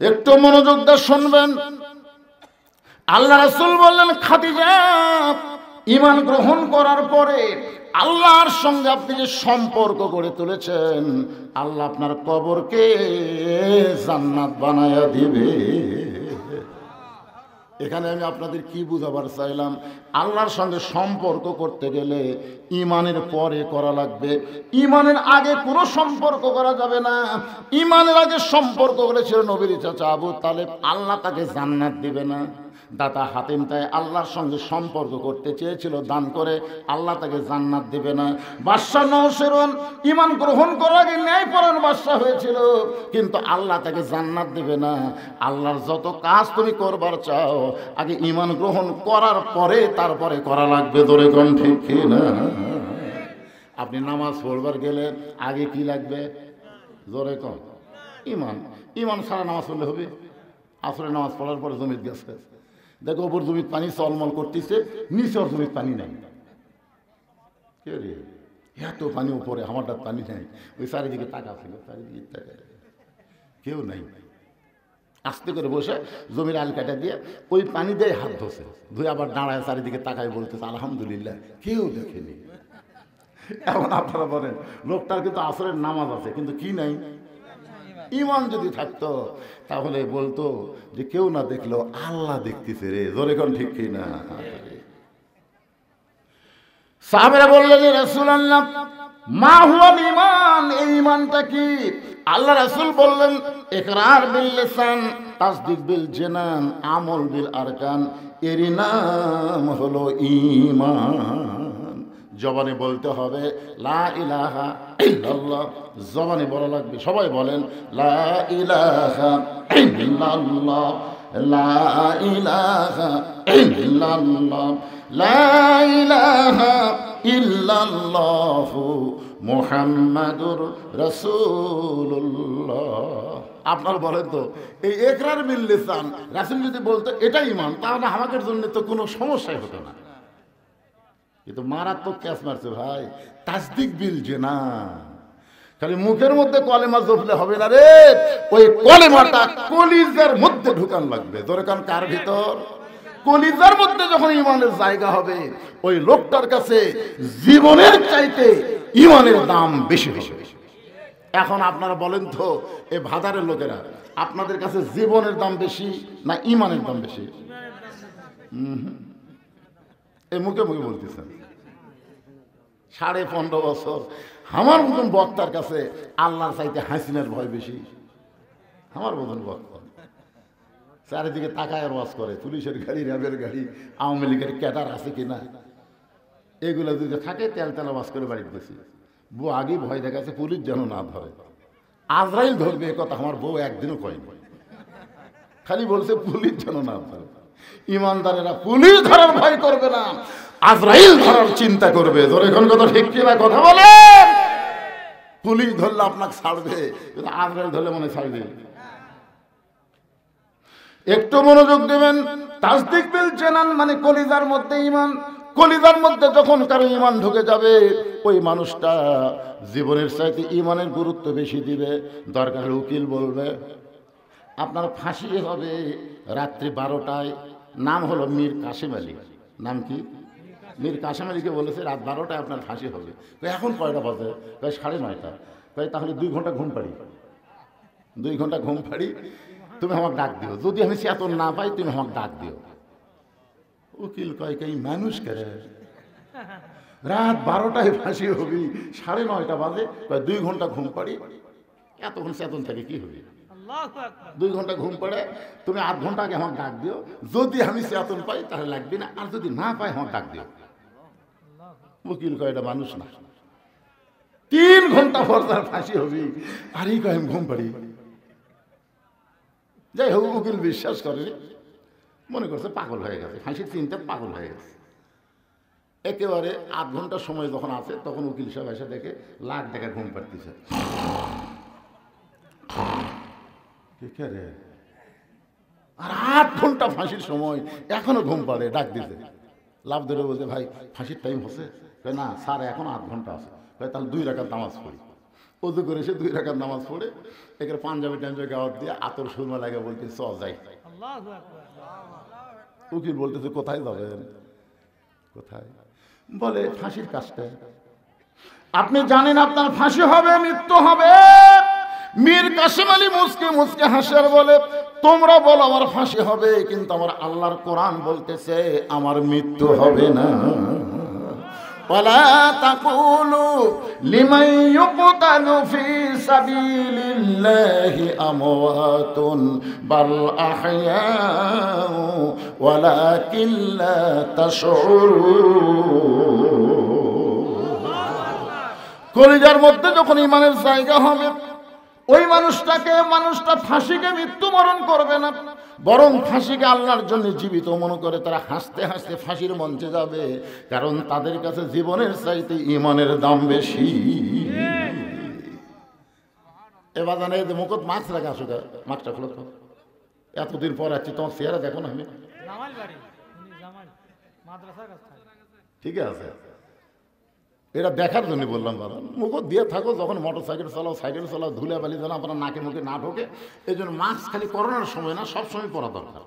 একটু মনোযোগ দিয়ে শুনবেন। আল্লাহ রাসূল বললেন, খাদিজা, ঈমান গ্রহণ করার পরে আল্লাহর সঙ্গে আপনি যে সম্পর্ক গড়ে তুলেছেন, আল্লাহ আপনার কবরকে জান্নাত বানায়া দিবে। এখানে আমি আপনাদের কি বুঝাবার চাইলাম, আল্লাহর সঙ্গে সম্পর্ক করতে গেলে ঈমানের পরে করা লাগবে, ঈমানের আগে কোনো সম্পর্ক করা যাবে না। ঈমানের আগে সম্পর্ক করেছিল নবীর চাচা আবু তালেব, আল্লাহ তাকে জান্নাত দিবে না। দাতা হাতিম তাই আল্লাহর সঙ্গে সম্পর্ক করতে চেয়েছিল, দান করে আল্লাহ তাকে জান্নাত দিবে না। বাদশা নওশেরন ঈমান গ্রহণ করার আগে ন্যায়পরায়ণ বাদশা হয়েছিল, কিন্তু আল্লাহ তাকে জান্নাত দিবে না। আল্লাহর যত কাজ তুমি করবার চাও, আগে ঈমান গ্রহণ করার পরে তারপরে করা লাগবে। ধরে কোন ঠিক কিনা? আপনি নামাজ পড়বার গেলে আগে কি লাগবে? জোরে কোন? ঈমান। ঈমান ছাড়া নামাজ পড়লে হবে? আসরে নামাজ পড়ার পরে জমিত গেছে, দেখো ওপর জমির পানি চলমল করতেছে, নিচের জমির পানি নাই। কে রে, এত পানি উপরে, আমারটা পানি নাই। ওই চারিদিকে তাকা ছিল, চারিদিকে তাকা, কেউ নাই। আস্তে করে বসে জমির আল কাটা দিয়ে ওই পানি দিয়ে হাত ধসে, ধুয়ে আবার দাঁড়ায় চারিদিকে তাকায় বলতেছে আলহামদুলিল্লাহ, কেউ দেখেনি। এখন আপনারা বলেন, লোকটার কিন্তু আসরের নামাজ আছে, কিন্তু কি নাই? ঈমান যদি থাকতো তাহলে বলতো যে কেউ না দেখলো আল্লাহ দেখতেছে রে। জোরে কোন ঠিক কি না? সাহাবীরা বললেন, রাসূলুল্লাহ মা হুয়াল ঈমান, এই ঈমানটা কি? আল্লাহ রাসূল বললেন ইকরার বিল লিসান, তাসদিক বিল জানান, আমল বিল আরকান, এর নাম হলো ঈমান। জবানে বলতে হবে লা ইলাহা ইল্লাল্লাহ, জবানে বলা লাগবে। সবাই বলেন লা ইলাহা ইল্লাল্লাহ, লা ইলাহা ইল্লাল্লাহ, লা ইলাহা ইল্লাল্লাহু মুহাম্মাদুর রাসূলুল্লাহ। আপনারা বলেন তো, এই ইকরার বিল লিসান রাসূল যদি বলতো এটা ঈমান, তাহলে আমাদের জন্য তো কোনো সমস্যাই হতো না। কিন্তু মারাত্মক ক্যাচ মারছে ভাই, তাসদিক বিল জানান। খালি মুখের মধ্যে কলেমা জপলে হবে না রে, ওই কলেমাটা কলিজার মধ্যে ঢুকান লাগবে। ধরে কান কার ভিতর? কলিজার মধ্যে যখন ঈমানের জায়গা হবে, ওই লোকটার কাছে জীবনের চাইতে ঈমানের দাম বেশি হবে। এখন আপনারা বলেন তো, এই ভাদারের লোকেরা, আপনাদের কাছে জীবনের দাম বেশি না ঈমানের দাম বেশি? এই মুখে মুখে বলতেছেন। 15.5 বছর আমার মতন বক্তার কাছে আল্লাহর চাইতে হাসিনার ভয় বেশি। আমার মতন বক্তা চারিদিকে তাকায় আর ওয়াজ করে, পুলিশের গাড়ি, র্যাবের গাড়ি, আওয়ামী লীগের ক্যাডার আছে কিনা, এগুলো যদি থাকে তেল তেলা ওয়াজ করে বাড়িতে গেছি। বউ আগে ভয় দেখাচ্ছে পুলিশ যেন না ধরে, আজরাইল ধরবে, এ কথা আমার বউ একদিনও কয়নি, খালি বলছে পুলিশ যেন না ধরে। ইমানদারেরা পুলিশ ধরার ভয় করবে না, আজরাইল ধরার চিন্তা করবে। ধরে এখন কথা ঠিক কিনা কথা বলে? পুলিশ ধরলে আপনাকে ছাড়বে, কিন্তু আজরাইল ধরলে মনে ছাড়বে। একটু মনোযোগ দেবেন। তাসদিক বিল জানান মানে কলিজার মধ্যে ঈমান। কলিজার মধ্যে যখন কারো ঈমান ঢুকে যাবে, ওই মানুষটা জীবনের চাইতে ঈমানের গুরুত্ব বেশি দিবে। দরকার উকিল বলবে আপনার ফাঁসি হবে রাত্রি 12টায়। নাম হলো মীর কাসেম আলী। নাম কি? মীর কাসেম আলীকে বলেছে রাত 12টায় আপনার ফাঁসি হবে। এখন কয়টা বাজে? 9:30। তাহলে 2 ঘন্টা ঘুম পাড়ি, 2 ঘন্টা ঘুম পাড়ি, তুমি আমাকে ডাক দিও। যদি আমি চেতন না পাই তুমি আমাকে ডাক দিও। উকিল কয় কে মানুষ করে, রাত 12টায় ফাঁসি হবি, 9:30 বাজে, 2 ঘন্টা ঘুম পাড়ি, এতক্ষণ চেতন থাকে কি হবে? 2 ঘন্টা ঘুম পড়ে, তুমি 8 ঘন্টা আগে আমাকে ডাক দিও। যদি আমি চেতন পাই তাহলে লাগবে না, আর যদি না পাই আমাকে ডাক দিও। উকিল কয় এটা মানুষ না। 3 ঘন্টা পর তার ফাঁসি হবি, আর এই কয় আমি ঘুম পাড়ি। যাই হোক, উকিল বিশ্বাস করে, মনে করছে পাগল হয়ে গেছে, ফাঁসির চিন্তা পাগল হয়ে গেছে। একেবারে 8 ঘন্টা সময় যখন আছে, তখন উকিল সাহেব এসে দেখে লাখ টাকা ঘুম পাড়তেছে। আর 8 ঘন্টা ফাঁসির সময় এখনো ঘুম পাড়ে, ডাক দিতে। লাভ ধরে বলছে ভাই ফাঁসির টাইম হচ্ছে? না স্যার, এখন 8 ঘন্টা আছে। তাহলে 2 রাকাত নামাজ পড়ি। উজু করে এসে 2 রাকাত নামাজ পড়ে এখানে পাঞ্জাবি টাঞ্জাবি গাওয়াত দিয়ে আতর সুরমা লাগে বলতে চ যাই। উকিল বলতেছে কোথায় যাবেন? কোথায়? বলে ফাঁসির কাজটা। আপনি জানেন আপনার ফাঁসি হবে, মৃত্যু হবে? মীর কাসেম আলী মুসকে মুসকে হাসার বলে তোমরা বলো আমার ফাঁসি হবে, কিন্তু আমার আল্লাহর কোরআন বলতেছে আমার মৃত্যু হবে না। ওয়ালা তাকুলু লিমান ইউকতালু ফি সাবিলিল্লাহি আমওয়াতুন বাল আহইয়াউ ওয়ালাকিন লা তাশউরুন। কলিজার মধ্যে যখন ঈমানের জায়গা হবে, ওই মানুষটা ফাঁসিকে মৃত্যুবরণ করবে না, বরং ফাঁসিকে আল্লাহর জন্য জীবিত মনে করে তারা হাসতে হাসতে ফাঁসির মঞ্চে যাবে, কারণ তাদের কাছে জীবনের চাইতে ঈমানের দাম বেশি। এবার জানে মুখত মাছ রাখা আসুক, মাছটা খোলো তো, এতদিন পর আছি, তোমার চেহারা দেখো না। আমি ঠিক আছে, এটা দেখার জন্য বললাম বাবা, মুখত দিয়ে থাকো, যখন মোটর সাইকেল চালাও, সাইকেল চালাও, ধুলে বালি যেন আপনার নাকে মুখে না ঢোকে। এই জন্য মাস্ক খালি করোনার সময় না, সব সময় পরা দরকার,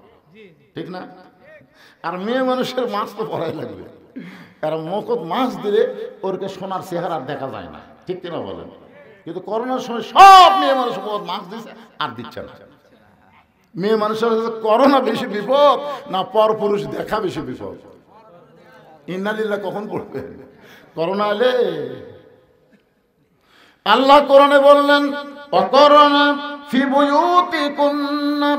ঠিক না? আর মেয়ে মানুষের মাস্ক তো পরাই লাগবে, কারণ মুখত মাস্ক দিলে ওরকে সোনার চেহারা দেখা যায় না, ঠিক কিনা বলেন? কিন্তু করোনার সময় সব মেয়ে মানুষ মুখত মাস্ক দিচ্ছে আর দিচ্ছে না। মেয়ে মানুষের করোনা বেশি বিপদ না পরপুরুষ দেখা বেশি বিপদ? ইন্নালিল্লাহ কখন পড়বে? করোনা এলে আল্লাহ কোরআনে বললেন ওয়াকরনা ফি বুয়ুতিকুন্না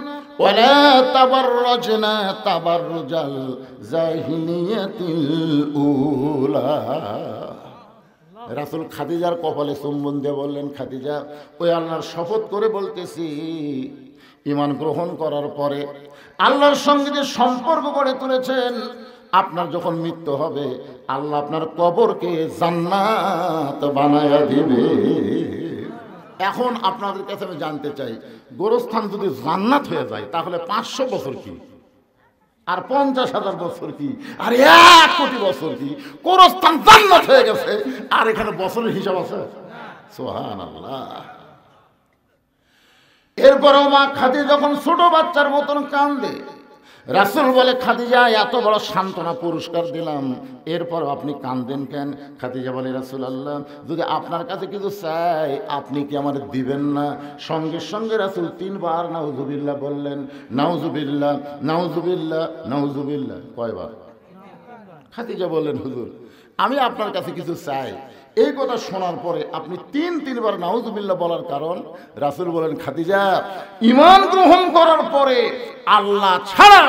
ওয়ালা তাবাররাজনা তাবাররুজাল জাহিলিয়াতিল উলা। রাসূল খাদিজার কপালে চুম্বন দিয়ে বললেন, খাদিজা, ওই আল্লাহর শপথ করে বলতেছি, ঈমান গ্রহণ করার পরে আল্লাহর সঙ্গে যে সম্পর্ক গড়ে তুলেছেন, আপনার যখন মৃত্যু হবে আল্লাহ আপনার কবরকে জান্নাত বানায়া দিবে। এখন আপনাদের কাছে আমি জানতে চাই, গোরস্থান যদি জান্নাত হয়ে যায় তাহলে 500 বছর কি, আর 50,000 বছর কি, আর 1 কোটি বছর কি? গোরস্থান জান্নাত হয়ে গেছে, আর এখানে বছরের হিসাব আছে? সুবহানাল্লাহ। এরপরেও মা খাদিজা যখন ছোট বাচ্চার মতন কান্দে, রাসূল বলে, খাদিজা, এত বড় সান্ত্বনা পুরস্কার দিলাম, এরপর আপনি কাঁদেন কেন? খাদিজা বলে, রাসূলুল্লাহ, যদি আপনার কাছে কিছু চাই আপনি কি আমার দিবেন না? সঙ্গে সঙ্গে রাসূল 3 বার নাউজুবিল্লাহ বললেন। নাউজুবিল্লাহ, নাউজুবিল্লাহ, নাউজুবিল্লাহ। কয়বার? খাদিজা বললেন, হুজুর, আমি আপনার কাছে কিছু চাই। এই কথা শোনার পরে আপনি 3 বার নাউজুবিল্লাহ বলার কারণ? রাসূল বলেন, খাদিজা, ঈমান গ্রহণ করার পরে আল্লাহ ছাড়া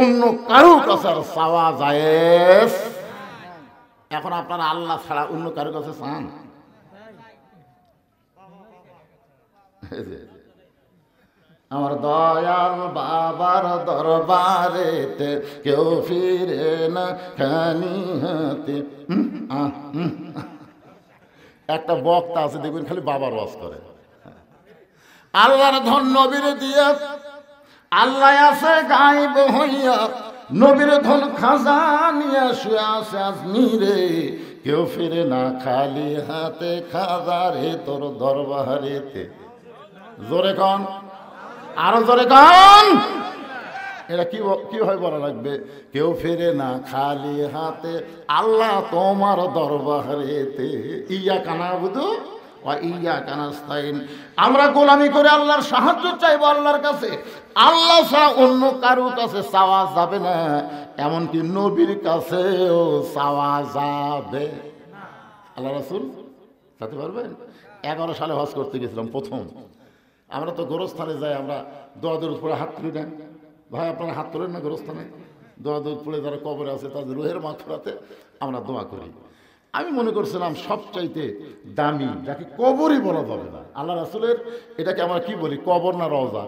অন্য কারো কাছে চাওয়া জায়েজ। এখন আপনারা আল্লাহ ছাড়া অন্য কারো কাছে চান? আমার দয়াল বাবার দরবারেতে কেউ ফিরে না খালি হাতে। একটা বক্তা আছে দেখবেন খালি বাবার ওয়াজ করে। আল্লাহর ধন নবীরে দিয়া, আল্লাহ আছে গায়েব হইয়া, নবীর ধন খাজানিয়া শুয়ে আছে আজমিরে, কেউ ফিরে না খালি হাতে, খাজারে তোর দরবারেতে। জোরে কন, আরো জোরে কন। এটা কিভাবে বলা লাগবে? কেউ ফেরে না খালি হাতে, আল্লাহ তোমার দরবারেতে। ইয়াকা নাবুদু ওয়া ইয়াকা নাস্তাইন। আমরা গোলামি করে আল্লাহর সাহায্য চাইবো আল্লাহর কাছে। আল্লাহ ছাড়া অন্য কারো কাছে চাওয়া যাবে না, এমনকি নবীর কাছেও চাওয়া যাবে। আল্লাহ রাসূল যেতে পারবেন? 11 সালে হজ করতে গেছিলাম প্রথম। আমরা তো গোরস্থানে যাই, আমরা দোয়া-দরুদ পড়ে হাত তুলি না। ভাই, আপনারা হাত তোলেন না গোরস্থানে? দোয়া-দরুদ পড়ে যারা কবরে আছে তাদের রুহের মাগফিরাতে আমরা দোয়া করি। আমি মনে করছিলাম সবচাইতে দামি যাকে কবরই বলা যাবে না, আল্লাহ রাসূলের, এটাকে আমরা কি বলি, কবর না রওজা?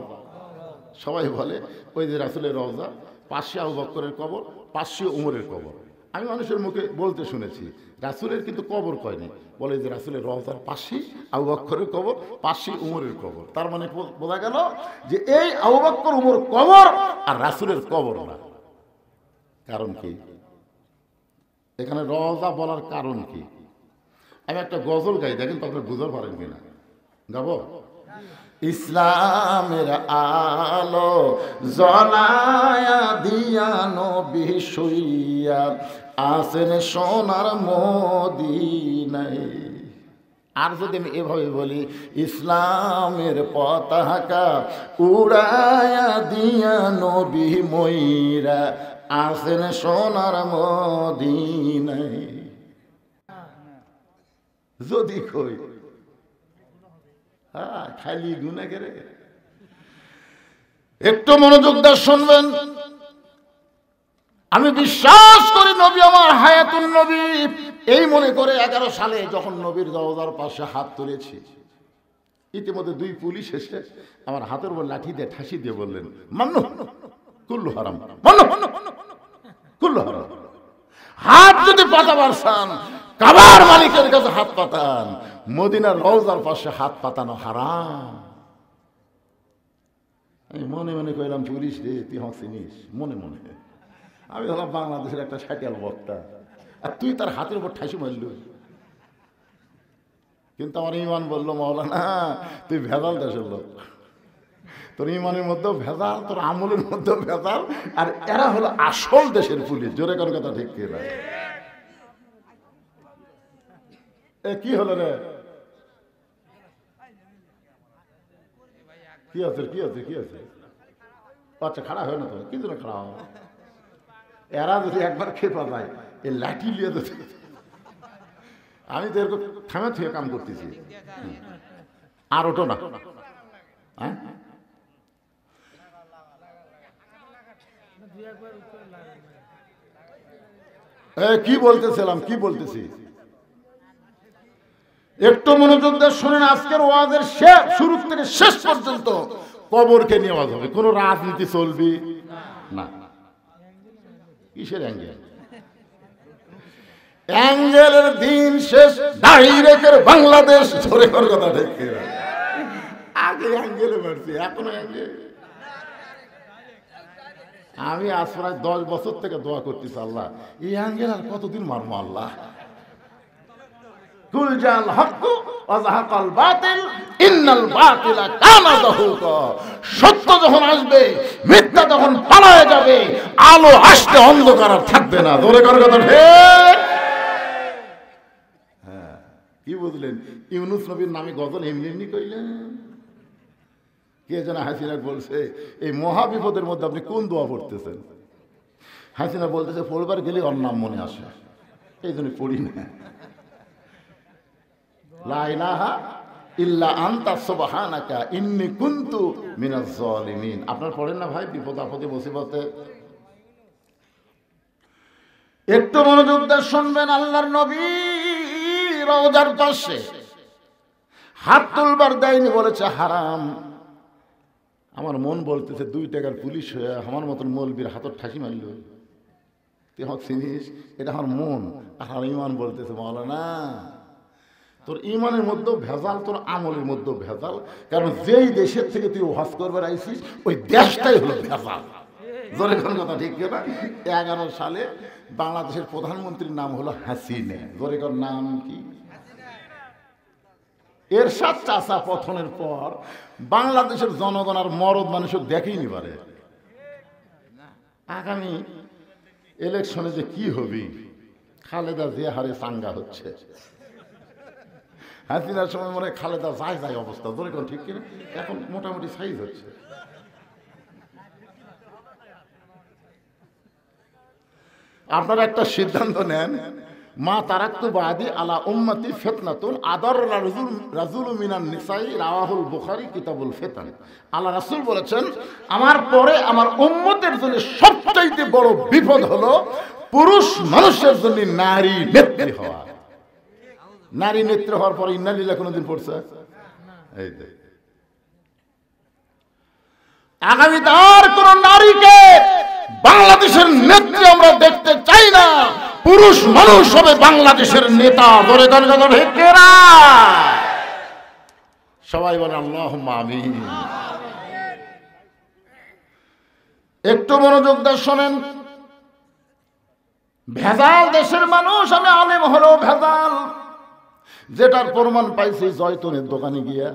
সবাই বলে ওই যে রাসূলের রওজা, পাশে আবু বকরের কবর, পাশে উমরের কবর। আমি মানুষের মুখে বলতে শুনেছি, রাসূলের কিন্তু কবর কয়নি, বলে যে রাসূলের রওজার পাশে আবু বকরের কবর, পাশে উমরের কবর। তার মানে বোঝা গেল যে এই আবু বকর উমর কবর আর রাসূলের কবর না। কারণ কি? এখানে রওজা বলার কারণ কি? আমি একটা গজল গাই, দেখেন তো আপনি বুঝতে পারেন কিনা। গাবো? ইসলামের আলো জ্বলায়া দিয়া নবী শুইয়া আছেন সোনার মদিনায়। আর যদি আমি এভাবে বলি, ইসলামের পতাকা উড়ায়া দিয়া নবী ময়রা আছেন সোনার মদিনায়। যদি কই খালি গুনা করে, একটু মনোযোগ দিয়ে শুনবেন। আমি বিশ্বাস করি নবী আমার হায়াতুন নবী, এই মনে করে 11 সালে যখন নবীর রওজার পাশে হাত তুলেছি, ইতিমধ্যে 2 পুলিশ এসে আমার হাতের উপর লাঠি দিয়ে ঠাসি দিয়ে বললেন, মান্নু কুল্লু হারাম, মান্নু কুল্লু হারাম। হাত যদি পাতাবার চান, কাবার মালিকের কাছে হাত পাতান, মদিনার রওজার পাশে হাত পাতানো হারাম। আমি মনে মনে কইলাম, পুলিশ রে তুই চিনিস? মনে মনে আমি হলাম বাংলাদেশের একটা সাইকেল বক্তা, আর তুই তার হাতের উপর ঠাসি মারল। কিন্তু আমার ইমান বললো, মাওলানা তুই ভেজাল দেশের লোক, তোর ইমানের মধ্যেও ভেজাল, তোর আমলের মধ্যেও ভেজাল, আর এরা হলো আসল দেশের পুলিশ। জোরে কোনো কথা ঠিক কি না? এ কি হলো রে? কি আছে কি আছে কি আছে? আচ্ছা, খাড়া হয় না তো, কি জন্য খাড়া হয়? এরা যদি একবার খেপা যায়, এই লাঠি লিয়ে দিতে। আমি তো এরকম থামে থেকে কাম করতেছি, আর ওটো না। হ্যাঁ, কি বলতেছিলাম, কি বলতেছি একটু মনোযোগ দিয়ে শুনেন। আজকের ওয়াজের শুরু থেকে শেষ পর্যন্ত কবরকে নিয়ে ওয়াজ হবে, কোনো রাজনীতি চলবি না। কিসের অ্যাঙ্গেল? অ্যাঙ্গেলের দিন শেষ, ডাইরেক্টের বাংলাদেশ। ধরে কর কথা ঠিক, আগে অ্যাঙ্গেলে মারছি, এখন অ্যাঙ্গেল। আমি আজ প্রায় 10 বছর থেকে দোয়া করতেছি, আল্লাহ এই অ্যাঙ্গেল আর কতদিন মারবো আল্লাহ। কুলজাল হক ওয়াজাহাকাল বাতিল ইন্নাল বাতিলা কানা যাহুকা। সত্য যখন আসবে, মিথ্যা যখন পালায়ে যাবে, আলো আসলে অন্ধকার আর থাকবে না। ধরে কর কথা ঠিক। হ্যাঁ, কি বুঝলেন? ইউনুস নবীর নামে গজল এমনি এমনি কইলেন। কে যেন হাসিনা বলছে, এই মহা বিপদের মধ্যে আপনি কোন দোয়া পড়তেছেন? হাসিনা বলতেছে, পড়বার গেলে ওর নাম মনে আসে, এই জন্য পড়ি না। লা ইলাহা ইল্লা আনতা সুবহানাকা ইন্নী কুনতু মিনাজ জালিমিন। আপনারা পড়েন না ভাই বিপদ আপদে মুসিবতে? একটু মনোযোগ দিয়ে শুনবেন। আল্লাহর নবী রওজার পাশে হাত তুলবার দেয়নি, বলেছে হারাম। আমার মন বলতেছে 2 টাকার পুলিশ হয়ে আমার মতন মৌলবীর হাতর ঠাসি মারল, তুই আমার চিনিস? এটা আমার মন। আর ইমান বলতেছে, মাওলানা তোর ইমানের মধ্যেও ভেজাল, তোর আমলের মধ্যেও ভেজাল। কারণ যেই দেশের থেকে তুই ওয়াজ করবার আইছিস, ওই দেশটাই হলো ভেজাল। জোরে কোন কথা ঠিক না? 11 সালে বাংলাদেশের প্রধানমন্ত্রীর নাম হলো হাসিনা। জোরে কোন নাম কি? এরশাদ চাচা পতনের পর বাংলাদেশের জনগণ আর মরদ মানুষও দেখেইনি পারে। আগামী ইলেকশনে যে কি হবে, খালেদা যে হারে চাঙ্গা হচ্ছে, হাসিনার সময় মনে হয় খালেদা যায় যায় অবস্থা। ধরে কোন ঠিক কিনা? এখন মোটামুটি সাইজ হচ্ছে। আপনারা একটা সিদ্ধান্ত নেন, মা তারাক্তু বাদি আলা উম্মতি ফিতনাতুন আদার রাজুল মিনান নিসাই, রাওয়াহুল বুখারী কিতাবুল ফিতান। আল্লাহ রাসূল বলেছেন, আমার পরে আমার উম্মতের জন্য সবচাইতে বড় বিপদ হলো পুরুষ মানুষের জন্য নারী নেত্রী হওয়া। নারী নেত্রী হওয়ার পরে ইন্না লিল্লাহ কোনদিন পড়ছে? এই দেখ, আগামীতে আর কোন নারীকে বাংলাদেশের নেত্রী আমরা দেখতে চাই না। পুরুষ মানুষ হবে বাংলাদেশের নেতা। ধরে ধরে ধরে সবাই বলে আল্লাহুম্মা আমিন। একটু মনোযোগ দিয়ে শোনেন। ভেজাল দেশের মানুষ, আমি আলেম হলেও ভেজাল। যেটার প্রমাণ পাইছি জয়তুনের দোকানে গিয়া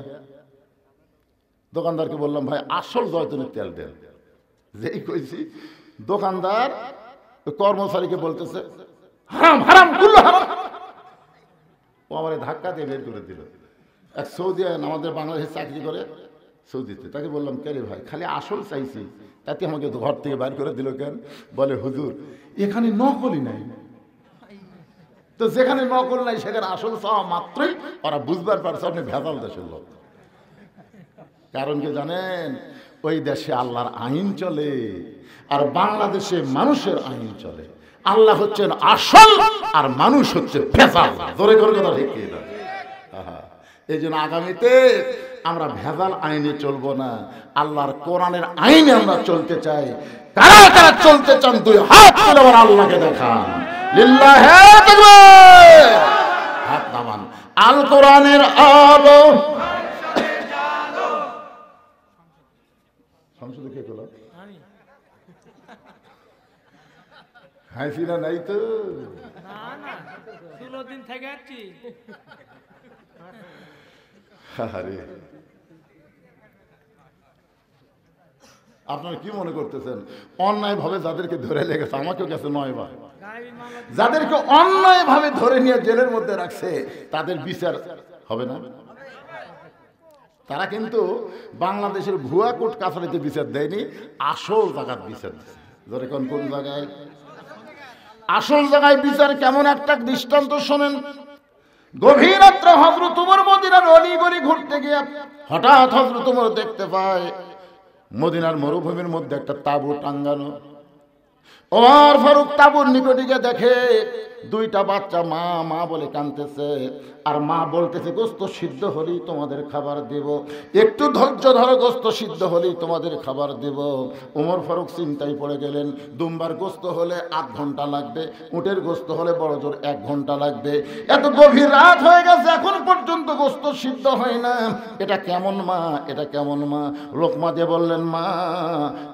দোকানদারকে বললাম, ভাই আসল জয়তুনের তেল দেন। যেই কইছি, দোকানদার কর্মচারীকে বলতেছে, হারাম হারাম কুল্লু হারাম। ও আমারে ধাক্কা দিয়ে বের করে দিল। এক সৌদি আমাদের বাংলাদেশে চাকরি করে সৌদিতে, তাকে বললাম, কে রে ভাই, খালি আসল চাইছি, তাতে আমাকে ঘর থেকে বাইর করে দিল কেন? বলে, হুজুর এখানে নকলই নাই। তো যেখানে নকল নাই সেখানে আসল চাওয়া মাত্রই ওরা বুঝবার পারছে আপনি ভেজাল দেশের লোক। কারণ কি জানেন? ওই দেশে আল্লাহর আইন চলে, আর বাংলাদেশে মানুষের আইন চলে। আল্লাহ হচ্ছেন আসল, আর মানুষ হচ্ছে ভেজাল। জোরে করে কথা ঠিক না? এই জন্য আগামীতে আমরা ভেজাল আইনে চলবো না, আল্লাহর কোরআনের আইনে আমরা চলতে চাই। কারা কারা চলতে চান? 2 হাত তুলে আমার আল্লাহকে দেখান। লিল্লাহি তাকবীর। হাত নামান। আল কোরআনের আলো। সংসদে কে করল? হাসিনা নাই তো? আপনারা কি মনে করতেছেন অন্যায় ভাবে যাদেরকে ধরে লেগেছে, আমাকেও গেছে 9 বার, যাদেরকে অন্যায় ভাবে ধরে নিয়ে জেলের মধ্যে রাখছে তাদের বিচার হবে না? তারা কিন্তু বাংলাদেশের ভুয়া কোর্ট কাছারিতে বিচার দেয়নি, আসল জায়গার বিচার দিচ্ছে। ধরে কোন কোন জায়গায়? আসল জায়গায় বিচার কেমন একটা দৃষ্টান্ত শোনেন। গভীর রাত্রে হযরত ওমর মদিনার অলিগলি ঘুরতে গিয়ে হঠাৎ হযরত ওমর দেখতে পায় মদিনার মরুভূমির মধ্যে একটা তাঁবু টাঙ্গানো। ওমর ফারুক তাঁবুর নিকটে গিয়ে দেখে দুইটা বাচ্চা মা মা বলে কাঁদতেছে, আর মা বলতেছে গোস্ত সিদ্ধ হলেই তোমাদের খাবার দেব, একটু ধৈর্য ধরো, গোস্ত সিদ্ধ হলেই তোমাদের খাবার দেব। ওমর ফারুক চিন্তায় পড়ে গেলেন, দুম্বার গোস্ত হলে 8 ঘন্টা লাগবে, উটের গোস্ত হলে বড় জোর 1 ঘন্টা লাগবে। এত গভীর রাত হয়ে গেছে, এখন পর্যন্ত গোস্ত সিদ্ধ হয় না, এটা কেমন মা, এটা কেমন মা? লোকমা দিয়ে বললেন, মা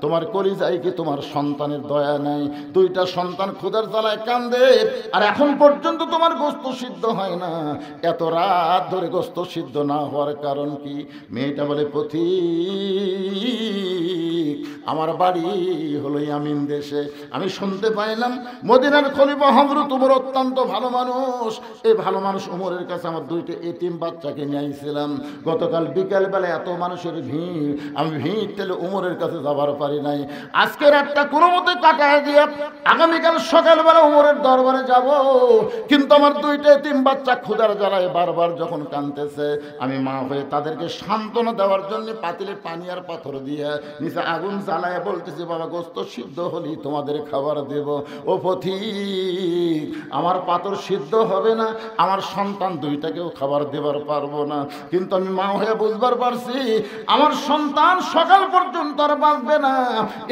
তোমার কলিজায় কি তোমার সন্তানের দয়া নাই? দুইটা সন্তান ক্ষুধার জ্বালায় কান্দে, আর এখন পর্যন্ত তোমার গোস্ত সিদ্ধ হয় না। এত রাত ধরে গোস্ত সিদ্ধ না হওয়ার কারণ কি? মেয়েটা বলে, পথিক আমার বাড়ি হলো ইয়ামিন দেশে, আমি শুনতে পাইলাম মদিনার খলিফা হযরত ওমর অত্যন্ত ভালো মানুষ। এই ভালো মানুষ ওমরের কাছে আমার দুইটা এতিম বাচ্চাকে নিয়ে আইছিলাম। গতকাল বিকালবেলা এত মানুষের ভিড়, আমি ভিড় ঠেলে ওমরের কাছে যাবার পারি নাই। আজকে রাতটা কোনো মতে কাটায় দিয়ে আগামীকাল সকালবেলা ওমরের দরবারে যাব, কিন্তু আমার দুইটা এতিম বাচ্চা ক্ষুধার জ্বালায় বারবার যখন কাঁদতেছে, আমি মা হয়ে তাদেরকে সান্ত্বনা দেওয়ার জন্য পাতিলে পানি আর পাথর দিয়ে নিচে আগুন জ্বালায় বলতেছি, বাবা গোস্ত সিদ্ধ হলেই তোমাদের খাবার দেব। ও পথিক আমার পাথর সিদ্ধ হবে না, আমার সন্তান দুইটাকেও খাবার দেবার পারবো না, কিন্তু আমি মা হয়ে বুঝবার পারছি আমার সন্তান সকাল পর্যন্ত আর বাঁচবে না।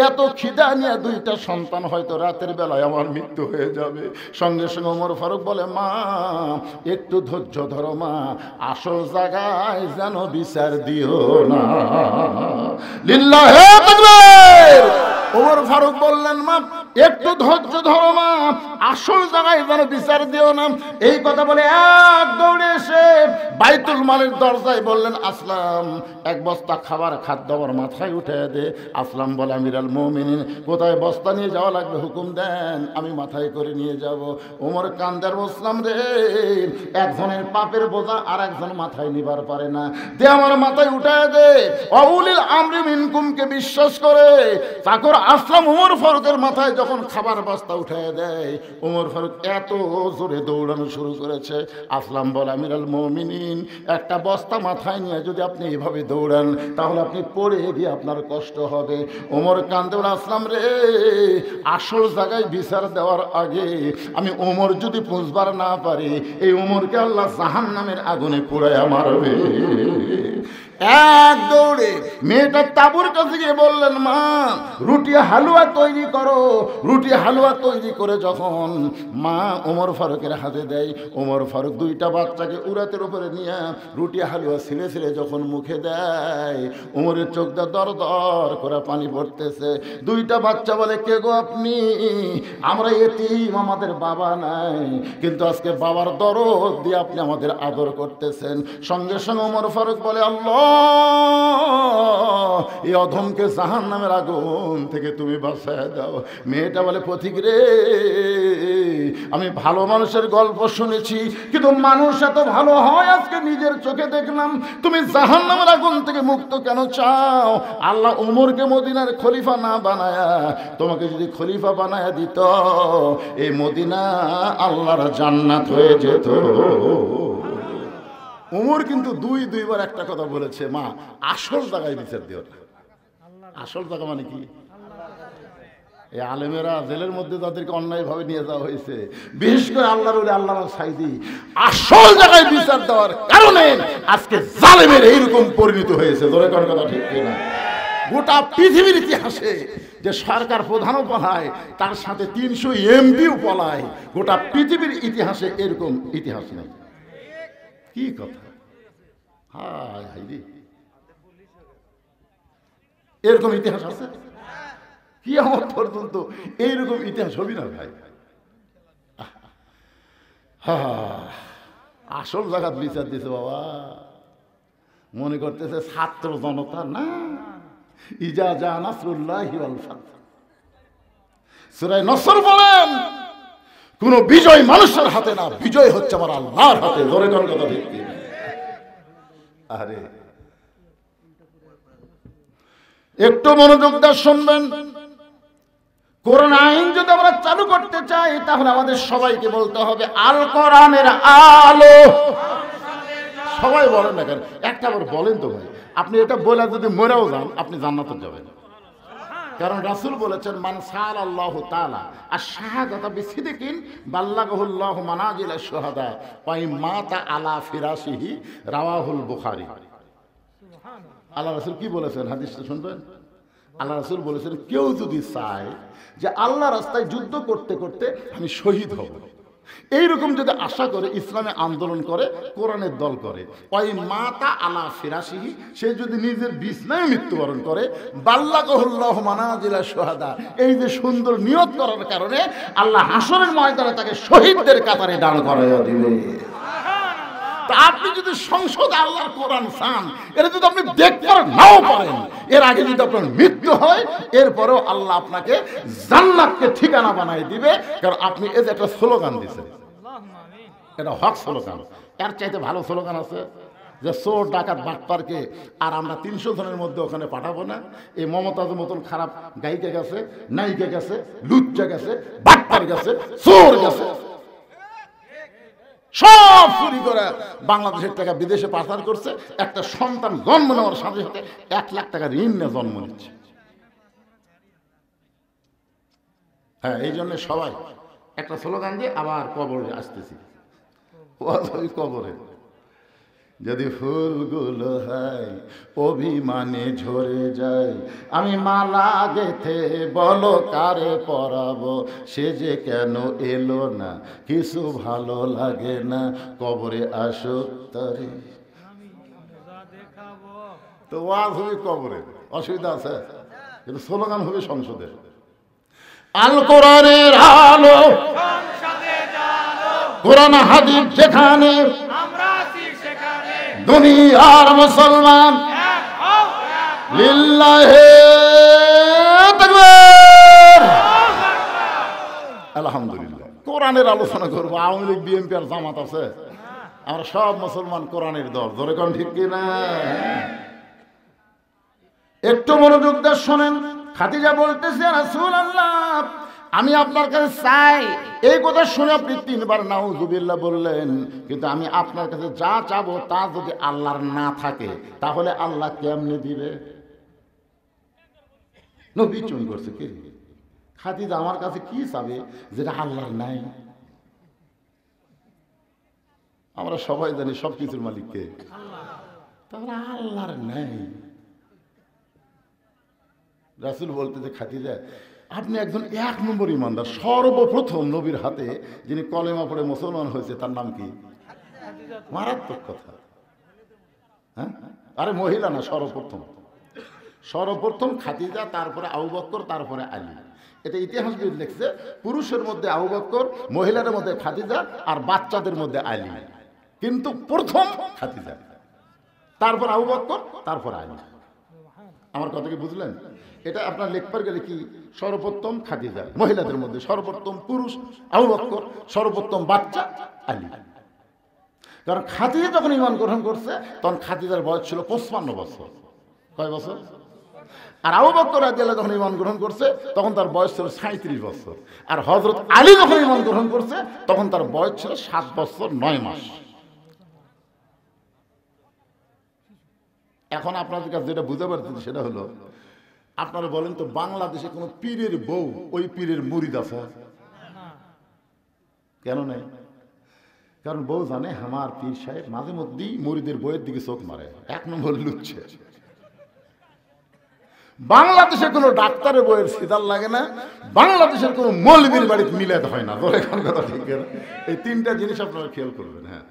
এত খিদা নিয়ে দুইটা সন্তান হয়তো রাতের বেলায় আমার মৃত্যু হয়ে যাবে। সঙ্গে সঙ্গে ওমর ফারুক বলে, মা একটু ধৈর্য ধরো মা, আসল জায়গায় যেন বিচার দিও না। লিল্লাহে তাকবীর। ওমর ফারুক বললেন, মা একটু ধৈর্য ধরো মা, আসল জায়গায় যেন বিচার দিও না। এই কথা বলে এক দৌড়ে এসে বাইতুল মালের দরজায় বললেন, আসলাম 1 বস্তা খাবার খাদ্য আমার মাথায় উঠে দে। আসলাম বলে, আমিরাল মুমিনিন কোথায় বস্তা নিয়ে যাওয়া লাগবে হুকুম দেন, আমি মাথায় করে নিয়ে যাব। ওমর কান্দার বসলাম রে, একজনের পাপের বোঝা আর একজন মাথায় নিবার পারে না, দে আমার মাথায় উঠে দে। অউলিল আমরি মিনকুমকে বিশ্বাস করে চাকর আসলাম ওমর ফারুকের মাথায় যখন খাবার বস্তা উঠে দেয়, ওমর ফারুক এত জোরে দৌড়ানো শুরু করেছে। আসলাম বলে, আমিরাল মুমিনিন একটা বস্তা মাথায় নিয়ে যদি আপনি এভাবে দৌড়ান তাহলে আপনি পড়ে গিয়ে আপনার কষ্ট হবে। ওমর কান্দে বলে, আসলাম রে আসল জায়গায় বিচার দেওয়ার আগে আমি ওমর যদি বুঝবার না পারি, এই ওমরকে আল্লাহ জাহান্নামের আগুনে পোড়ায়া মারবে। এক দৌড়ে মেয়েটা তাঁবুর কাছে গিয়ে বললেন, মা রুটি হালুয়া তৈরি করো। রুটি হালুয়া তৈরি করে যখন মা ওমর ফারুকের হাতে দেয়, ওমর ফারুক দুইটা বাচ্চাকে উরাতের উপরে নিয়ে রুটি হালুয়া ছিঁড়ে ছিঁড়ে যখন মুখে দেয়, ওমরের চোখটা দর দর করে পানি পড়তেছে। দুইটা বাচ্চা বলে, কে গো আপনি? আমরা এতিম, আমাদের বাবা নাই, কিন্তু আজকে বাবার দরদ দিয়ে আপনি আমাদের আদর করতেছেন। সঙ্গে সঙ্গে ওমর ফারুক বলে, আল্লাহ এই অধমকে জাহান্নামের আগুন থেকে তুমি বাঁচায় দাও। মেয়েটা বলে, পথিক রে আমি ভালো মানুষের গল্প শুনেছি, কিন্তু মানুষ এত ভালো হয় আজকে নিজের চোখে দেখলাম। তুমি জাহান্নামের আগুন থেকে মুক্ত কেন চাও? আল্লাহ ওমরকে মদিনার খলিফা না বানায়া তোমাকে যদি খলিফা বানায়া দিত, এই মদিনা আল্লাহর জান্নাত হয়ে যেত। ওমর কিন্তু দুইবার একটা কথা বলেছে, মা আসল জায়গায় বিচার দিও। আসল জায়গা মানে কি? এই আলেমেরা জেলের মধ্যে তাদেরকে অন্যায়ভাবে নিয়ে যাওয়া হয়েছে, বিশেষ করে আল্লাহর ওলি আল্লামা সাইদি আসল জায়গায় বিচার দেওয়ার কারণে আজকে জালেমের এইরকম পরিণত হয়েছে। ধরে কোন কথা ঠিক কিনা? গোটা পৃথিবীর ইতিহাসে যে সরকার প্রধানও পলায়, তার সাথে 300 এমপিও পলায়, গোটা পৃথিবীর ইতিহাসে এরকম ইতিহাস নেই। কি কথা? হায় হায় রে, এরকম ইতিহাস আছে? কি আমার পর্যন্ত এইরকম ইতিহাস হবি না ভাই। আসল জায়গা বিচার দিছে বাবা। মনে করতেছে ছাত্র জনতা না, ইজা জা নাসরুল্লাহি ওয়াল ফাতহ। সূরা নসর বলেন, কোন বিজয় মানুষের হাতে না, বিজয় হচ্ছে আমার আল্লাহর হাতে। জোরে কোন কথা ঠিক কি? আরে একটু মনোযোগ দিয়ে শুনবেন। কোরআন আইন যদি আমরা চালু করতে চাই তাহলে আমাদের সবাইকে বলতে হবে আল কোরআনের আলো। সবাই বলেন না কেন, একটা বার বলেন তো ভাই। আপনি এটা বলে যদি মরেও যান আপনি জান্নাতে যাবেন, কারণ রাসূল বলেছেন মান সাআলাল্লাহু তাআলা আশ-শাহাদাতা বিসিদকিন বাল্লাগাহুল্লাহু মানাজিল আশ-শুহাদা ওয়া ইমাতা আলা ফিরাশিহি রাওয়াহুল বুখারী। আল্লাহ রাসূল কি বলেছেন হাদিসটা শুনবেন। আল্লাহ রাসূল বলেছেন কেউ যদি চায় যে আল্লাহ রাস্তায় যুদ্ধ করতে করতে আমি শহীদ হব, এইরকম যদি আশা করে ইসলামে আন্দোলন করে, কোরআনের দল করে, ওই মাতা আলা ফিরাশিহি, সে যদি নিজের বিছনায় মৃত্যুবরণ করে, বাল্লাগাহুল্লাহু মানাজিলা শুহাদা, এই যে সুন্দর নিয়ত করার কারণে আল্লাহ হাসরের ময়দানে তাকে শহীদদের কাতারে দাঁড় করাইয়া দিবে। তা আপনি যদি সংসদে আল্লাহর কোরআন চান, এটা যদি আপনি দেখতে নাও পারেন, এর আগে যদি আপনার মৃত্যু হয়, এরপরেও আল্লাহ আপনাকে জান্নাতকে ঠিকানা বানাই দিবে, কারণ আপনি এই যে একটা স্লোগান দিয়েছেন, এটা হক স্লোগান। এর চাইতে ভালো স্লোগান আছে যে চোর ডাকাত বাটপারকে আর আমরা 300 জনের মধ্যে ওখানে পাঠাবো না। এই মমতাজের মতন খারাপ গায়িকা গেছে, নায়িকা গেছে, লুচ্চা গেছে, বাটপার গেছে, চোর গেছে, সব চুরি করে বাংলাদেশের টাকা বিদেশে পাচার করছে। একটা সন্তান জন্ম নেওয়ার সাথে সাথে 1 লাখ টাকা ঋণ নিয়ে জন্ম নিচ্ছে। হ্যাঁ, এই জন্য সবাই একটা স্লোগান দিয়ে আবার কবরে আসতেছি। কবরে যদি ফুলগুলো হয় অভিমানে ঝরে যায়, আমি মালা গেথে বলো কারে পরাবো, সে যে কেন এলো না, কিছু ভালো লাগে না, কবরে আসো তারে। তো ওয়াজ হবে কবরে, অসুবিধা আছে, কিন্তু স্লোগান হবে সংসদের। আল কোরআনের আলো, কোরআন হাদিস যেখানে, দুনিয়ার মুসলমান লিল্লাহে তাকবীর। আলহামদুলিল্লাহ, কোরআনের আলোচনা করবো। আওয়ামী লীগ, বিএনপি আর জামাত আছে, আমরা সব মুসলমান কোরআনের দল। ধরে কোন ঠিক কিনা? একটু মনোযোগ দিয়ে শোনেন। খাদিজা বলতেছে রাসূলুল্লাহ, আমি আপনার কাছে চাই। এই কথা শুনে আপনি 3 বার নাউযুবিল্লাহ বললেন, কিন্তু আমি আপনার কাছে যা চাবো তা যদি আল্লাহর না থাকে তাহলে আল্লাহ কেমনে দিবে? নবী চুন করছে কি খাদিজা আমার কাছে কি চাবে যেটা আল্লাহর নাই? আমরা সবাই জানি সব কিছুর মালিক কে? তাহলে আল্লাহর নাই। রাসূল বলতেছে খাদিজা, আপনি একজন 1 নম্বর ইমানদার। সর্বপ্রথম নবীর হাতে যিনি কলেমা পড়ে মুসলমান হয়েছে তার নাম কি? মারাত্মক কথা। হ্যাঁ, আরে মহিলা না, সর্বপ্রথম খাদিজা, তারপরে আবু বকর, তারপরে আলী। এটা ইতিহাসবিদ লিখছে। পুরুষের মধ্যে আবু বকর, মহিলাদের মধ্যে খাদিজা, আর বাচ্চাদের মধ্যে আলী, কিন্তু প্রথম খাদিজা, তারপর আবু বকর, তারপর আলী। আমার কথা কি বুঝলেন? এটা আপনার লেখবার গেলে কি, সর্বপ্রথম খাদিজা, মহিলাদের মধ্যে সর্বপ্রথম পুরুষ আবু বকর, সর্বপ্রথম বাচ্চা আলী। কারণ খাদিজা যখন ঈমান গ্রহণ করছে তখন খাদিজার বয়স ছিল 55 বছর। কয় বছর? আর আবু বকর রাদিয়াল্লাহু যখন ঈমান গ্রহণ করছে তখন তার বয়স ছিল 37 বছর। আর হযরত আলী যখন ঈমান গ্রহণ করছে তখন তার বয়স ছিল 7 বছর 9 মাস। এখন আপনাদের কাছে যেটা বুঝতে পারতেছি সেটা হলো, আপনারা বলেন তো বাংলাদেশে কোনো পীরের বউ ওই পীরের মুরিদ আছে? কেন নাই? কারণ বউ জানে আমার পীর সাহেব মাঝে মধ্যেই মুরিদের বইয়ের দিকে চোখ মারে, 1 নম্বর লুচ্ছে। বাংলাদেশে কোনো ডাক্তারের বইয়ের সিদার লাগে না, বাংলাদেশের কোনো মৌলবীর বাড়িতে মিলাতে হয় না। এখন কথা ঠিক না? এই 3টা জিনিস আপনারা খেয়াল করবেন। হ্যাঁ,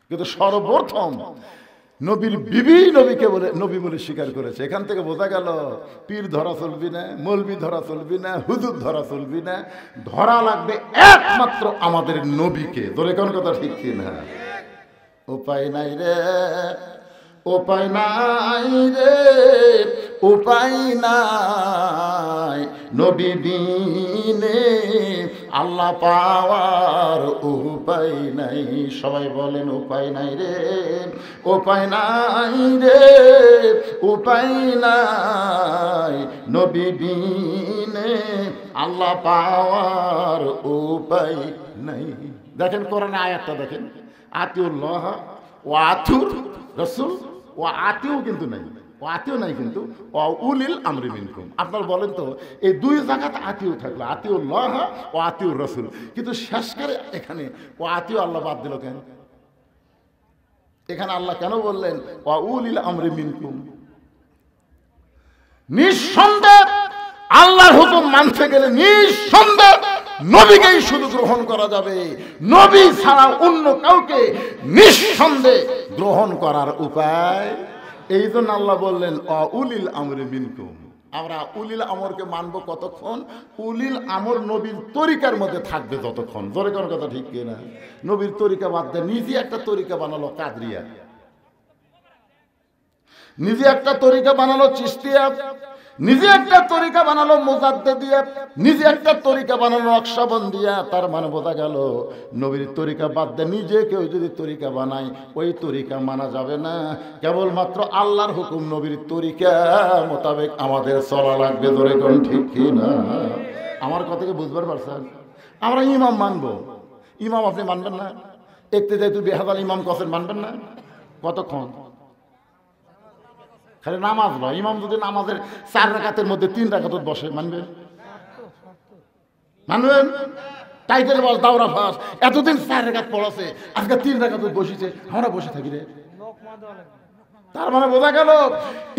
কিন্তু সর্বপ্রথম নবীর বিবি নবীকে বলে নবী বলে স্বীকার করেছে। এখান থেকে বোঝা গেল পীর ধরা চলবি না, মৌলবি ধরা চলবি না, হুজুর ধরা চলবি না, ধরা লাগবে একমাত্র আমাদের নবীকে। ধরে কোন কথা ঠিক কিনা? উপায় নাই রে, উপায় নাই রে, উপায় নাই, নবী বিনে আল্লাহ পাওয়ার উপায় নাই। সবাই বলেন উপায় নাই রে, উপায় নাই রে, উপায় নাই, নবী বিনে আল্লাহ পাওয়ার উপায় নাই। দেখেন কোরআনে আয়াতটা দেখেন, আতিউল্লাহ ও আতিউর রাসূল ও আতিউ কিন্তু নাই, ও আতিউ নাই কিন্তু ও উলিল আমরি মিনকুম। আপনার বলেন তো এই দুই জায়গাতে আতিউ থাকলো, আতিউল্লাহ ও আতিউর রাসূল, কিন্তু শেষকারে এখানে ও আতিউ আল্লাহ বাদ দিল কেন? এখানে আল্লাহ কেন বললেন ও উলিল আমরি মিনকুম? নিঃসন্দেহে আল্লাহর হুকুম মানতে গেলে নিঃসন্দেহে নবীকেই শুধু গ্রহণ করা যাবে, নবী ছাড়া অন্য কাউকে নিঃসন্দেহে গ্রহণ করার উপায়। এই জন্য আল্লাহ বললেন উলিল আমরি মিনকুম। আমরা উলিল আমরকে মানব কতক্ষণ? উলিল আমর নবীর তরিকার মধ্যে থাকবে যতক্ষণ। জোরে কোন কথা ঠিক কিনা? নবীর তরিকা বাদ দিয়ে নিজে একটা তরিকা বানালো কাদরিয়া, নিজে একটা তরিকা বানালো চিশতিয়া, নিজে একটা তরিকা বানালো মুজাদ্দিদিয়া, নিজে একটা তরিকা বানালো নকশবন্দিয়া। তার মানে বোঝা গেল নবীর তরিকা বাদ দিয়ে নিজে কেউ যদি তরিকা বানায় ওই তরিকা মানা যাবে না। কেবলমাত্র আল্লাহর হুকুম নবীর তরিকা মোতাবেক আমাদের চলা লাগবে। ধরে কোন ঠিক কি না? আমার কথাকে বুঝবার পারছেন? আমরা ইমাম মানবো, ইমাম আপনি মানবেন না? একতে যাই তুই বেহাদাল ইমাম কসেন মানবেন না? কতক্ষণ? খালি নামাজ নয়, ইমাম যদি নামাজের 4 রাকাতের মধ্যে 3 রাকাত বসে মানবেন? মানবেন? টাইটেল বস দাওরা ফাঁস এতদিন 4 রাকাত পড়াছে, আজকে 3 রাকাত বসেছে, আমরা বসে থাকি রে। তার মানে বোঝা গেল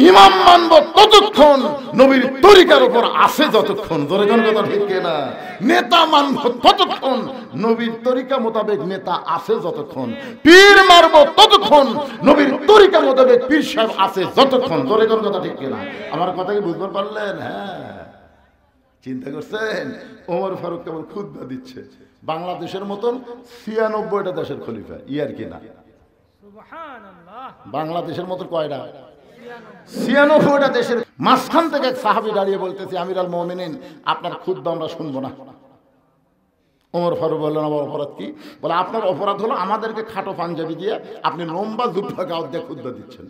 ইমাম মানব ততক্ষণ নবীর তরিকার উপর আছে যতক্ষণ। ধরে কোন কথা ঠিক কিনা? নেতা মানব ততক্ষণ নবীর তরিকা মোতাবেক নেতা আছে যতক্ষণ। পীর মারব ততক্ষণ নবীর তরিকা মোতাবেক পীর সাহেব আছে যতক্ষণ। ধরে কোন কথা ঠিক কিনা? আমার কথা কি বুঝতে পারলেন? হ্যাঁ, চিন্তা করছেন ওমর ফারুক কেবল খুতবা দিচ্ছে, বাংলাদেশের মতন 96টা দেশের খলিফা, ইয়ার কিনা? বাংলাদেশের মতো কয়টা? 96টা দেশের মাঝখান থেকে এক সাহাবী দাঁড়িয়ে বলতেছে আমির আল মুমিনিন আপনার খুতবা আমরা শুনবো না। ওমর ফারুক বললেন আমার অপরাধ কি? বলে আপনার অপরাধ হলো আমাদেরকে খাটো পাঞ্জাবি দিয়ে আপনি লম্বা জুব্বা গাউত দিয়ে খুতবা দিচ্ছেন।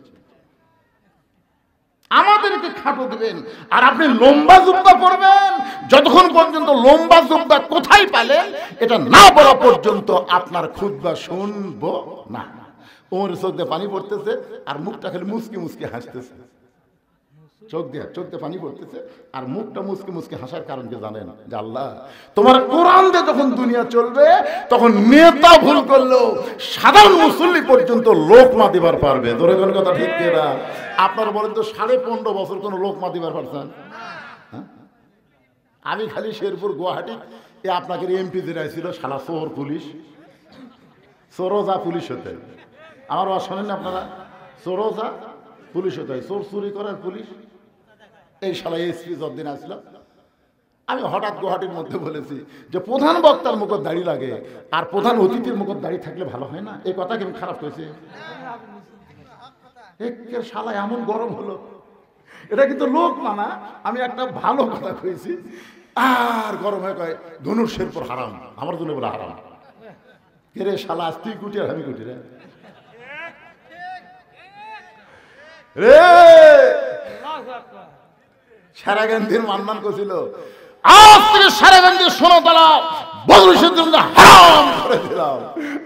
আমাদেরকে খাটো দিবেন আর আপনি লম্বা জুব্বা পরবেন। যতক্ষণ পর্যন্ত লম্বা জুব্বা কোথায় পেলেন এটা না বলা পর্যন্ত আপনার খুতবা শুনবো না। ওর চোখ দিয়ে পানি পড়তেছে আর মুখটা খালি মুসকি মুসকি হাসতেছে। চোখ দিয়ে পানি পড়তেছে আর মুখটা মুসকি মুসকি হাসার কারণ কি জানেন? যে আল্লাহ তোমার কোরআন দিয়ে যখন দুনিয়া চলবে তখন নেতা ভুল করলেও সাধারণ মুসল্লি পর্যন্ত লোকমা দিবার পারবে। ধরে কোন কথা ঠিক কিনা? আপনার বলেন তো 15.5 বছর কোন লোকমা দিবার পারছেন? আমি খালি শেরপুর গুয়াহাটি আপনাকে এমপি যেটা ছিল শালা চোর পুলিশ, চোরজা পুলিশ হতে আমার শোনেন না আপনারা? চোরজা পুলিশ হতে হয়, চোর চুরি করার পুলিশ। এই শালা এসপি যতদিন আসলো আমি হঠাৎ গুয়াহাটির মধ্যে বলেছি যে প্রধান বক্তার মুখত দাড়ি লাগে আর প্রধান অতিথির মুখত দাড়ি থাকলে ভালো হয় না। এই কথা কেমন খারাপ হয়েছে? শালা এমন গরম হলো, এটা কিন্তু লোক মানা। আমি একটা ভালো কথা কইছি আর গরম হয়ে কয় ধনুষের পর হারাম, আমার জন্য বলে হারাম। কে রে শালা তুই কুটি আর আমি কুটি রে রে। সারাগান্ধীর মানমান করছিল আজ থেকে সারাগান্ধীর সোনাতলা বদরুশের জন্য হারাম করে দিলাম।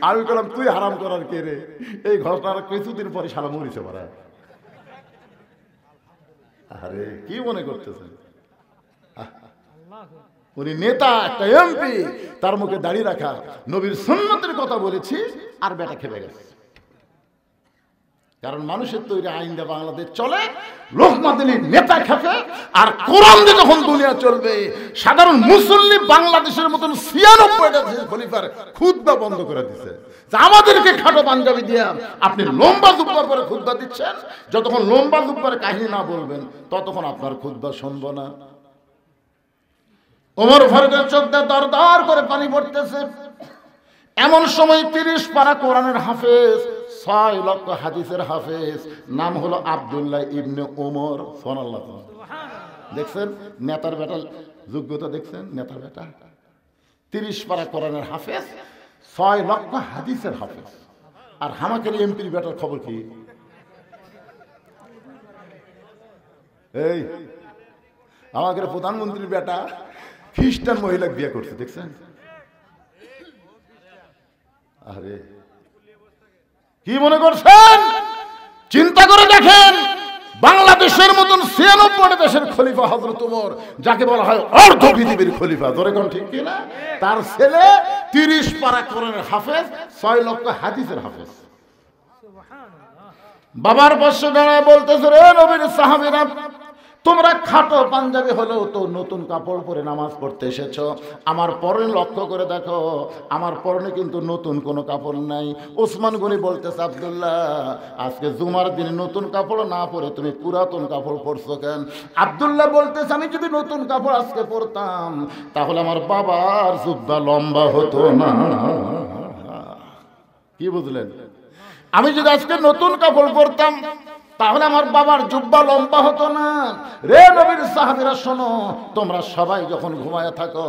আমি বললাম তুই হারাম করার কে রে? এই ঘটনার কিছুদিন পরে শালা মরিছে মারা। আরে কি মনে করতেছেন? উনি নেতা, একটা এমপি, তার মুখে দাঁড়িয়ে রাখা নবীর সুন্নতের কথা বলেছি আর বেটা খেপে গেছে। কারণ মানুষের তৈরি আইন দিয়ে বাংলাদেশ চলে, লোকমা দিলি নেতা খেপে। আর কোরআন দিয়ে যখন দুনিয়া চলবে সাধারণ মুসল্লি বাংলাদেশের মতন 96টা খলিফার খুতবা বন্ধ করে দিচ্ছে। আমাদেরকে খাটো পাঞ্জাবি দিয়ে আপনি লম্বা জুব্বা পরে খুতবা দিচ্ছেন। যতক্ষণ লম্বা জুব্বার কাহিনী না বলবেন ততক্ষণ আপনার খুতবা শুনবো না। ওমর ফারুকের চোখ দিয়ে দর দর করে পানি পড়তেছে। এমন সময় 30 পারা কোরআনের হাফেজ, 6 লক্ষ হাদিসের হাফেজ, নাম হলো আব্দুল্লাহ ইবনে ওমর। সুবহানাল্লাহ। দেখছেন নেতার বেটা যোগ্যতা? দেখছেন নেতার বেটা 30 পারা কোরআনের হাফেজ, 6 লক্ষ হাদিসের হাফেজ। আর হামাকের এমপির বেটার খবর কি? এই আমাদের প্রধানমন্ত্রীর বেটা খ্রিস্টান মহিলা বিয়ে করছে, দেখছেন? আরে কি মনে করছেন? চিন্তা করে দেখেন, বাংলাদেশের মতন 96 দেশের খলিফা হযরত ওমর, যাকে বলা হয় অর্ধ পৃথিবীর খলিফা, ধরে কোন ঠিক কিনা? তার ছেলে 30 পারা কোরআনের হাফেজ, 6 লক্ষ হাদিসের হাফেজ। বাবার পাশে দাঁড়ায় বলতেছে, রে নবীর সাহাবীরা, তোমরা খাটো পাঞ্জাবি হলেও তো নতুন কাপড় পরে নামাজ পড়তে এসেছো। আমার পরনে লক্ষ্য করে দেখো, আমার পরনে কিন্তু নতুন কোনো কাপড় নাই। ওসমান গনি বলতেছে, আব্দুল্লাহ, আজকে জুমার দিনে নতুন কাপড় না পরে তুমি পুরাতন কাপড় পরছো কেন? আব্দুল্লাহ বলতেছে, আমি যদি নতুন কাপড় আজকে পরতাম তাহলে আমার বাবার জুব্বা লম্বা হতো না। কি বুঝলেন? আমি যদি আজকে নতুন কাপড় পরতাম তাহলে আমার বাবার জুব্বা লম্বা হতো না। রে নবীর সাহাবীরা, শোনো, তোমরা সবাই যখন ঘুমায় থাকো,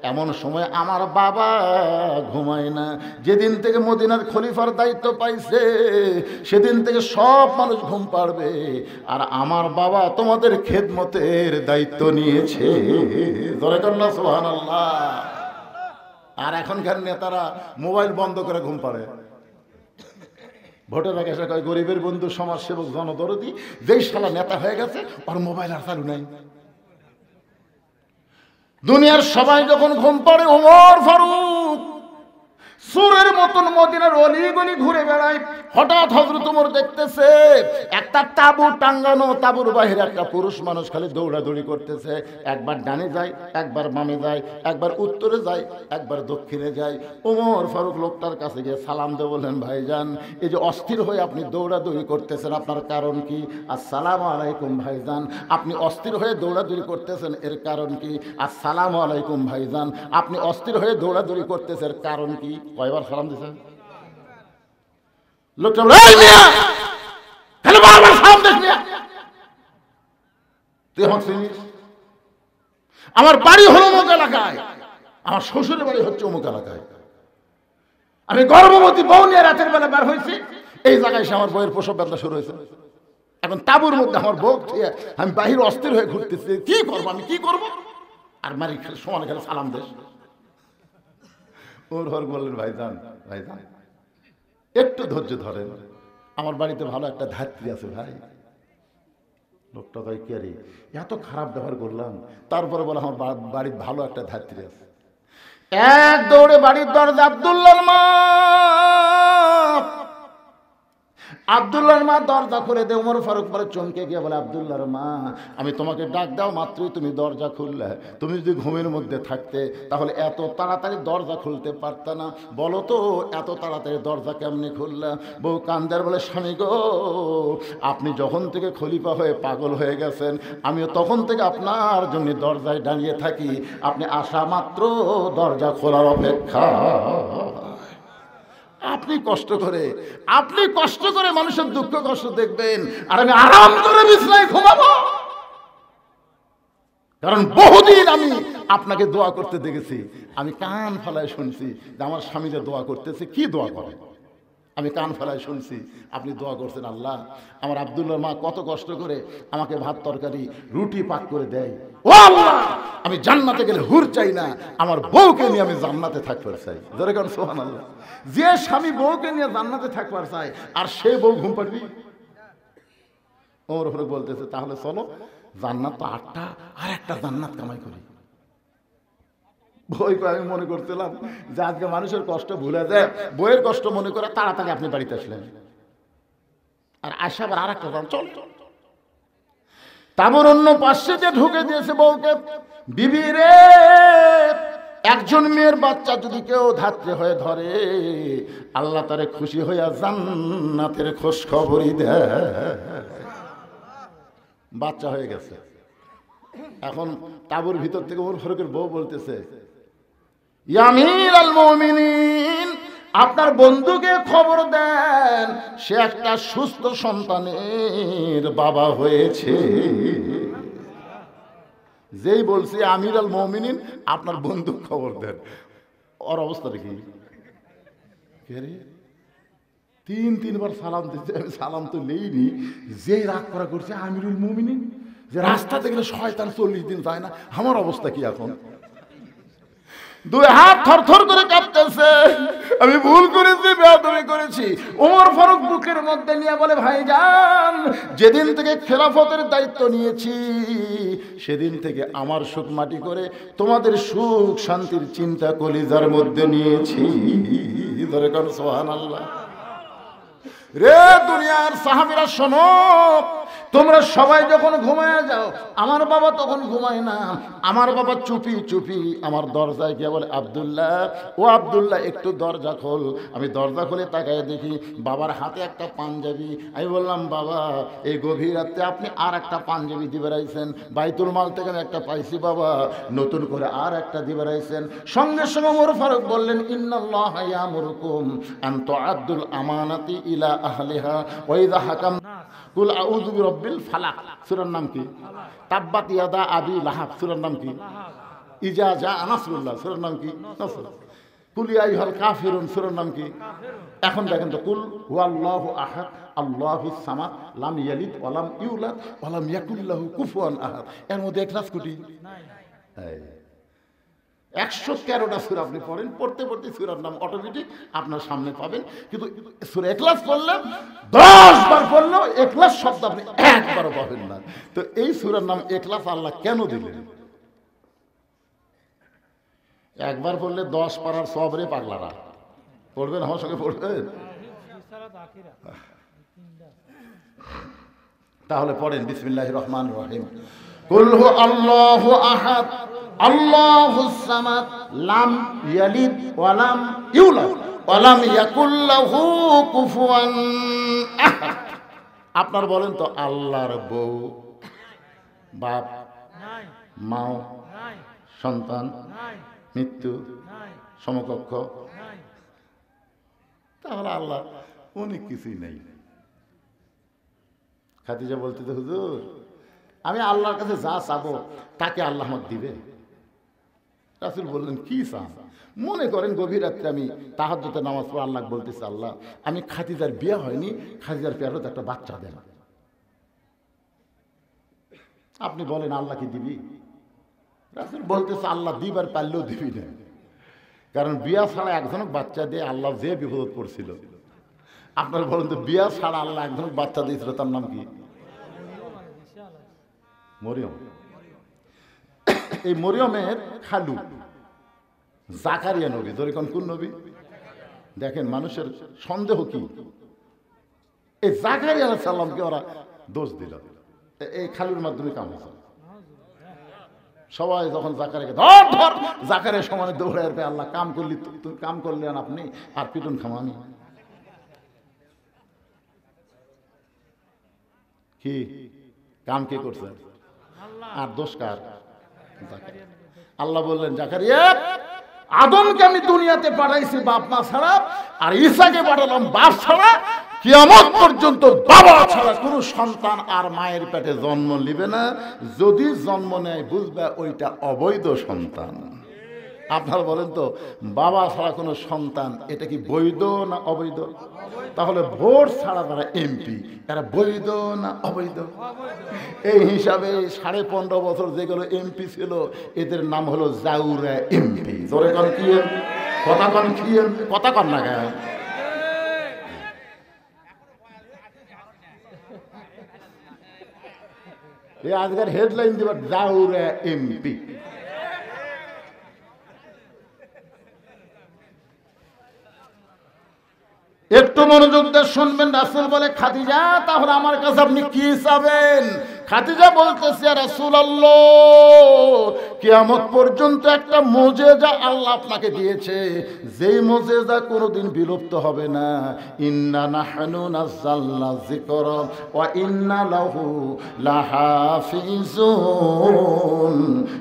এমন সময় আমার বাবা ঘুমায় না। যেদিন থেকে মদিনার খলিফার দায়িত্ব পাইছে সেদিন থেকে সব মানুষ ঘুম পাড়বে, আর আমার বাবা তোমাদের খেদমতের দায়িত্ব নিয়েছে। ধরে কন্যা সুবহানাল্লাহ। আর এখনকার নেতারা মোবাইল বন্ধ করে ঘুম পাড়ে। ভোটের আগে এসে কয় গরিবের বন্ধু, সমাজসেবক, জনদরদি। যেই শালা নেতা হয়ে গেছে আর মোবাইল আর চালু নাই। দুনিয়ার সবাই যখন ঘুম পাড়ে, ওমর ফারুক সুরের মতন মদিনার অলিগলি ঘুরে বেড়ায়। হঠাৎ হযরত ওমর দেখতেছে একটা তাঁবু টাঙ্গানো, তাঁবুর বাইরে একটা পুরুষ মানুষ খালি দৌড়াদৌড়ি করতেছে। একবার ডানে যায়, একবার বামে যায়, একবার উত্তরে যায়, একবার দক্ষিণে যায়। ওমর ফারুক লোকটার কাছে গিয়ে সালাম দিয়ে বললেন, ভাইজান, এই যে অস্থির হয়ে আপনি দৌড়াদৌড়ি করতেছেন, আপনার কারণ কি? আসসালামু আলাইকুম ভাইজান। আপনি অস্থির হয়ে দৌড়াদৌড়ি করতেছেন, এর কারণ কি? আসসালামু আলাইকুম ভাইজান। আপনি অস্থির হয়ে দৌড়াদৌড়ি করতেছেন, এর কারণ কি? কয়বার সালাম দিছে লোকটা? বারবার সালাম দিস মিয়া, তুই আমাকে চিনিস? আমার বাড়ি হলো অমুক এলাকায়, আমার শ্বশুরের বাড়ি হচ্ছে অমুক এলাকায়। আমি গর্ভবতী বউ নিয়ে রাতের বেলা বার হয়েছি, এই জায়গায় এসে আমার বউয়ের প্রসব ব্যথা শুরু হয়েছে। এখন তাঁবুর মধ্যে আমার বউ, আমি বাহির অস্থির হয়ে ঘুরতেছি, কি করবো, আমি কি করবো? আর মারি খেলে সমানে খেলে সালাম দেশ। ওর ঘর বললেন, ভাইজান, ভাইজান, একটু ধৈর্য ধরেন, আমার বাড়িতে ভালো একটা ধাত্রী আছে ভাই। লোকটা কয়, কে রে, এত খারাপ ব্যবহার করলাম, তারপরে বলে আমার বাড়ির ভালো একটা ধাত্রী আছে। এক দৌড়ে বাড়ির দরজা, আব্দুল্লাহর মা, আব্দুল্লাহর মা দরজা খুলে দে। ওমর ফারুক বলে, চমকে গিয়ে বলে, আব্দুল্লাহর মা, আমি তোমাকে ডাক দাও মাত্রই তুমি দরজা খুললে। তুমি যদি ঘুমের মধ্যে থাকতে তাহলে এত তাড়াতাড়ি দরজা খুলতে পারত না। বলো তো, এত তাড়াতাড়ি দরজা কেমনি খুললে? বউ কান্দার বলে, স্বামী গো, আপনি যখন থেকে খলিফা হয়ে পাগল হয়ে গেছেন, আমিও তখন থেকে আপনার জন্য দরজায় দাঁড়িয়ে থাকি। আপনি আসা মাত্র দরজা খোলার অপেক্ষা। আপনি কষ্ট করে মানুষের দুঃখ কষ্ট দেখবেন, আর আমি আরাম করে বিছানায় ঘুমাবো। কারণ বহুদিন আমি আপনাকে দোয়া করতে দেখেছি, আমি কান ফেলায় শুনছি যে আমার স্বামী যে দোয়া করতেছে, কি দোয়া করে, আমি কান ফেলায় শুনছি আপনি দোয়া করছেন, আল্লাহ, আমার আব্দুল্লাহর মা কত কষ্ট করে আমাকে ভাত তরকারি রুটি পাক করে দেয়। ও আল্লাহ, আমি জান্নাতে গেলে হুর চাই না, আমার বউকে নিয়ে আমি জান্নাতে থাকবার চাই। ধরে কারণ সুবহানাল্লাহ, যে স্বামী বউকে নিয়ে জান্নাতে থাকবার চাই আর সে বউ ঘুম পাড়বি। ওমর ফারুক বলতেছে, তাহলে চলো, জান্নাত তো 8টা, আর একটা জান্নাত কামাই করি। বই আমি মনে করছিলাম যে আজকে মানুষের কষ্ট ভুলে যায়, বইয়ের কষ্ট মনে করে তাড়াতাড়ি আপনি বাড়িতে আসলেন, আর আসা আবার আর একটা দাম, চল। তারপর অন্য পাশে যে ঢুকে দিয়েছে বউকে, বিবি রে, একজন মেয়ের বাচ্চা যদি কেউ ধাত্রী হয়ে ধরে, আল্লাহ তারে খুশি হইয়া জান্নাতের খোঁজ খবরই দেয়। বাচ্চা হয়ে গেছে। এখন তাঁবুর ভিতর থেকে ওমর ফারুকের বউ বলতেছে, ইয়া আমিরুল মুমিনিন, আপনার বন্ধুকে খবর দেন, সে একটা সুস্থ সন্তানের বাবা হয়েছে। যেই বলছি আমিরুল মুমিনিন, আপনার বন্ধু খবর দেন, ওর অবস্থাটা কি? তিনবার সালাম দিচ্ছে, আমি সালাম তো নেইনি, যে রাগ করা করছে আমিরুল মুমিনিন, যে রাস্তাতে গেলে শয়তান 40 দিন যায় না, আমার অবস্থা কি এখন? দুই হাত থরথর করে কাঁপতেছে, আমি ভুল করেছি, বেয়াদবি করেছি। ওমর ফারুক বুকের মধ্যে নিয়ে বলে, ভাইজান, যেদিন থেকে খেলাফতের দায়িত্ব নিয়েছি সেদিন থেকে আমার সুখ মাটি করে তোমাদের সুখ শান্তির চিন্তা কলিজার মধ্যে নিয়েছি। ধরে কর সুবহানাল্লাহ। রে দুনিয়ার সাহাবীরা শোনো, তোমরা সবাই যখন ঘুমায় যাও, আমার বাবা তখন ঘুমায় না। আমার বাবা চুপি চুপি আমার দরজায় গিয়ে বলে, আব্দুল্লাহ, ও আব্দুল্লাহ, একটু দরজা খোল। আমি দরজা খুলে তাকায় দেখি বাবার হাতে একটা পাঞ্জাবি। আমি বললাম, বাবা, এই গভীর রাতে আপনি আর একটা পাঞ্জাবি দিয়ে বেড়াইছেন, বাইতুল মাল থেকে আমি একটা পাইছি বাবা, নতুন করে আর একটা দিয়ে বেড়াইছেন। সঙ্গে সঙ্গে ওমর ফারুক বললেন, ইন্নাল্লাহা ইয়ামুরুকুম আন তুআদ্দুল আমানাতি ইলা আহলিহা ওয়া ইযা হাকাম কুল আউযু বিরাব্বিল ফালাক, সূরার নাম কি? তাব্বাত ইয়াদা আবি লাহাব, সূরার নাম কি? ইজা জা নাসরুল্লাহ, সূরার নাম কি? নাসর। কুল ইয়া আইয়ুহাল কাফিরুন, সূরার নাম কি? এখন দেখেন তো, কুল হুয়াল্লাহু আহাদ আল্লাহুস সামাদ লাম ইয়ালিদ ওয়া লাম ইউলাদ ওয়া লাম ইয়াকুল লাহু কুফুয়ান আহাদ, এর মধ্যে ইখলাস কোটি নাই। 113টা সূরা আপনি পড়েন, পড়তে পড়তে সূরার নাম অটোমেটিক আপনার সামনে পাবেন। কিন্তু সূরা ইখলাস পড়লে 10 বার পড়লেও ইখলাস শব্দ আপনি একবারও পাবেন না। তো এই সূরার নাম ইখলাস আল্লাহ কেন দিলেন? একবার পড়লে 10 পারার সবরে পাগলারা পড়বেন, আমার সঙ্গে পড়বেন। তাহলে পড়েন, বিসমিল্লাহির রহমানির রহিম। কুল হু আল্লাহু আহাদ আল্লাহুস সামাদ লাম ইয়ালিদ ওয়া লাম ইউলাদ ওয়া লাম ইয়াকুল লাহু কুফুয়ান আহাদ। আপনার বলেন তো, আল্লাহর বউ, বাপ নাই, মা নাই, সন্তান নাই, মৃত্যু নাই, সমকক্ষ নাই, তাহলে আল্লাহ অনেক কিছুই নেই। খাদিজা বলতে, হুজুর, আমি আল্লাহর কাছে যা চাবো তাকে আল্লাহ আমাকে দিবে। রাসূল বললেন, কি চান? মনে করেন গভীর রাত্রে আমি তাহাজ্জুদের নামাজ পড়ে আল্লাহ বলতেছি, আল্লাহ, আমি খাদিজার বিয়ে হয়নি, খাদিজার পেয়ারত একটা বাচ্চা দেন, আপনি বলেন আল্লাহ কি দিবি? রাসূল বলতেছে, আল্লাহ দিবার পারলেও দিবি না, কারণ বিয়া ছাড়া একজনক বাচ্চা দিয়ে আল্লাহ যে বিপদ পড়ছিল। আপনার বলেন তো, বিয়া ছাড়া আল্লাহ একজনক বাচ্চা দিয়েছিল, তার নাম কি? মরিয়ম। এই মরিয়মের খালু জাকারিয়া নবী। ধরে কোন নবী? দেখেন মানুষের সন্দেহ কি, এই জাকারিয়া আলাইহিস সালামকে ওরা দোষ দিল, এই খালুর মাধ্যমে কাম হয়েছে। সবাই যখন জাকারিয়াকে ধর ধর, জাকারিয়া সমানে দৌড়ায় আসবে, আল্লাহ কাম করলি, তুই কাম করলেন আপনি, আর পিটুন খাম আমি। কি কাম কে করছে? আর দোষ কার? আল্লাহ বললেন, জাকারিয়া, আদমকে আমি দুনিয়াতে পাঠাইছি বাপ মা ছাড়া, আর ঈসাকে পাঠালাম বাপ ছাড়া। কিয়ামত পর্যন্ত বাবা ছাড়া কোনো সন্তান আর মায়ের পেটে জন্ম নিবে না। যদি জন্ম নেয় বুঝবে ওইটা অবৈধ সন্তান। আপনারা বলেন তো, বাবা ছাড়া কোনো সন্তান এটা কি বৈধ না অবৈধ? তাহলে ভোট ছাড়া তারা এমপি, এরা বৈধ না অবৈধ? এই হিসাবে 15.5 বছর যেগুলো এমপি ছিল এদের নাম হলো জাউরা এমপি। জোরে কন কি? কথা কন কি? কথা কন না কেন? এই আজকের হেডলাইন দিবার জাউরা এমপি। একটু মনোযোগ দিয়ে শুনবেন। রাসূল বলে, খাদিজা, তাহলে আমার কাছে আপনি কি চাবেন? খাদিজা বলতেছে, রাসূলুল্লাহ, কিয়ামত পর্যন্ত একটা মুজিজা আল্লাহ আপনাকে দিয়েছে, যেই মুজিজা কোনোদিন বিলুপ্ত হবে না। ইন্না নাহনু নাযালনা যিকরা ওয়া ইন্না লাহু লাহাফিজুন।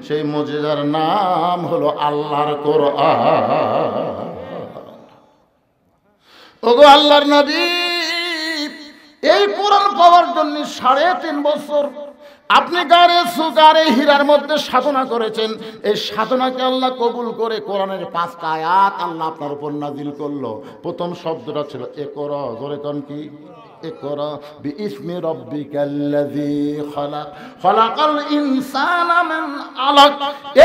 সেই মুজিজার নাম হলো আল্লাহর কোরআন। ওগো আল্লাহর নবী, এই কোরআন পাওয়ার জন্য 3.5 বছর আপনি গারে হীরার মধ্যে সাধনা করেছেন। এই সাধনাকে আল্লাহ কবুল করে কোরআনের 5টা আয়াত আল্লাহ আপনার উপর নাজিল করলো। প্রথম শব্দটা ছিল ইকরা। জোরে কোন কি? ইকরা বিইসমি রাব্বিকাল্লাযী খালাক খালাকাল ইনসানা মিন আলাক।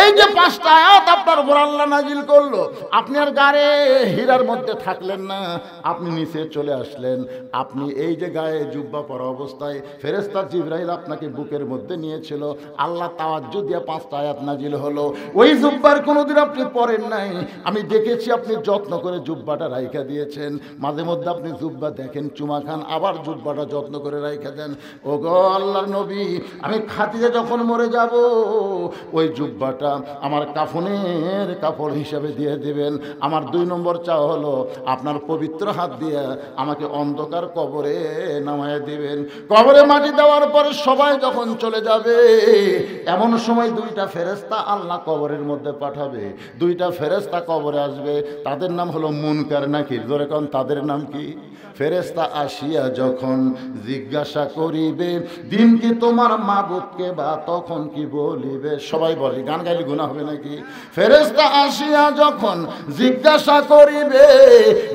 এই যে 5টা আয়াত আপনার উপর আল্লাহ নাজিল করলো, আপনি আর গায়ে হীরার মধ্যে থাকলেন না, আপনি নিচে চলে আসলেন। আপনি এই যে গায়ে জুব্বা পরা অবস্থায় ফেরেশতা জিবরাইল আপনাকে বুকের মধ্যে নিয়েছিল, আল্লাহ তাওয়াজ্জু দিয়ে 5টা আয়াত নাজিল হলো। ওই জুব্বার কোনোদিন আপনি পরেন নাই, আমি দেখেছি আপনি যত্ন করে জুব্বাটা রাইখা দিয়েছেন। মাঝে মধ্যে আপনি জুব্বা দেখেন, চুমা খান, আবার জুব্বাটা যত্ন করে রাইখা দেন। ও গো আল্লাহর নবী, আমি খাদিজা যখন মরে যাব, ওই জুব্বাটা আমার কাফনের কাপড় হিসাবে দিয়ে দিবেন। আমার 2 নম্বর চাওয়া হলো আপনার পবিত্র হাত দিয়ে আমাকে অন্ধকার কবরে নামায় দিবেন। কবরে মাটি দেওয়ার পরে সবাই যখন চলে যাবে, এমন সময় 2টা ফেরেশতা আল্লাহ কবরের মধ্যে পাঠাবে। 2টা ফেরেশতা কবরে আসবে, তাদের নাম হলো মুনকার নাকির। ধরে কোন তাদের নাম কি? ফেরেশতা আসিয়া যখন জিজ্ঞাসা করিবে, দিন কি তোমার মাবুদকে, বা তখন কি বলিবে? সবাই বলে, গান গাইলে গুনাহ হবে নাকি? ফেরেশতা আসিয়া যখন জিজ্ঞাসা করিবে,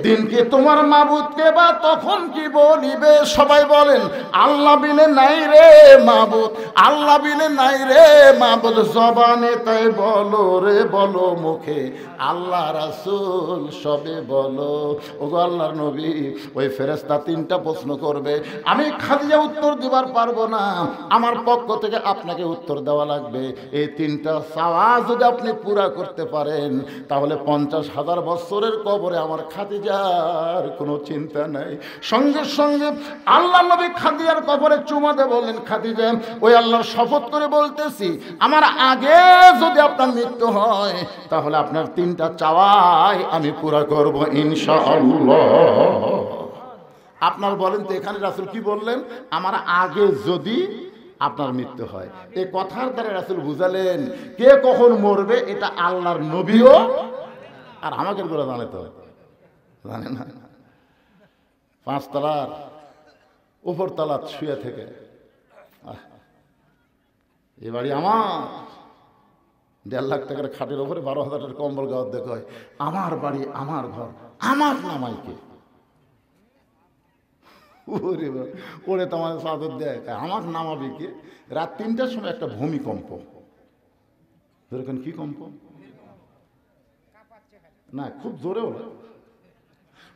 দিন কি তোমার মাবুদকে, বা তখন কি বলিবে? সবাই বলেন, আল্লাহ বিনে নাই রে মাবুদ, আল্লাহ বিনে নাই রে মাবুদ। জবানে তাই বলো রে বলো, মুখে আল্লাহ রাসূল সবে বলো। ওগো আল্লাহর নবী, ওই ফেরেশতা 3টা প্রশ্ন করবে, আমি খাদিজা উত্তর দিবার পারবো না, আমার পক্ষ থেকে আপনাকে উত্তর দেওয়া লাগবে। এই 3টা চাওয়া যদি আপনি পুরা করতে পারেন, তাহলে 50,000 বছরের কবরে আমার খাদিজার কোনো চিন্তা নাই। সঙ্গে সঙ্গে আল্লাহ নবী খাদিজার কবরে চুমা দিয়ে বললেন, খাদিজা, ওই আল্লাহর শপথ করে বলতেছি, আমার আগে যদি আপনার মৃত্যু হয়, তাহলে আপনার 3টা চাওয়াই আমি পুরা করব ইনশাআল্লাহ। আপনার বলেন তো, এখানে রাসূল কি বললেন? আমার আগে যদি আপনার মৃত্যু হয়। এই কথার দ্বারা রাসূল বুঝালেন কে কখন মরবে এটা আল্লাহর নবীও আর আমাকে করে জানে, তো জানে না। 5 তলার উপর তলা শুয়ে থেকে, এ বাড়ি আমার, 1.5 লাখ টাকার খাটের উপরে 12,000 টাকার কম্বল গাওয়ার দেখ, আমার বাড়ি আমার ঘর, আমার নামাইকে ওরে তোমার চাদর দেয়, আমার নামাবি কে? রাত 3টার সময় একটা ভূমিকম্প। ধরেন কি কম্প না, খুব জোরে ওরা,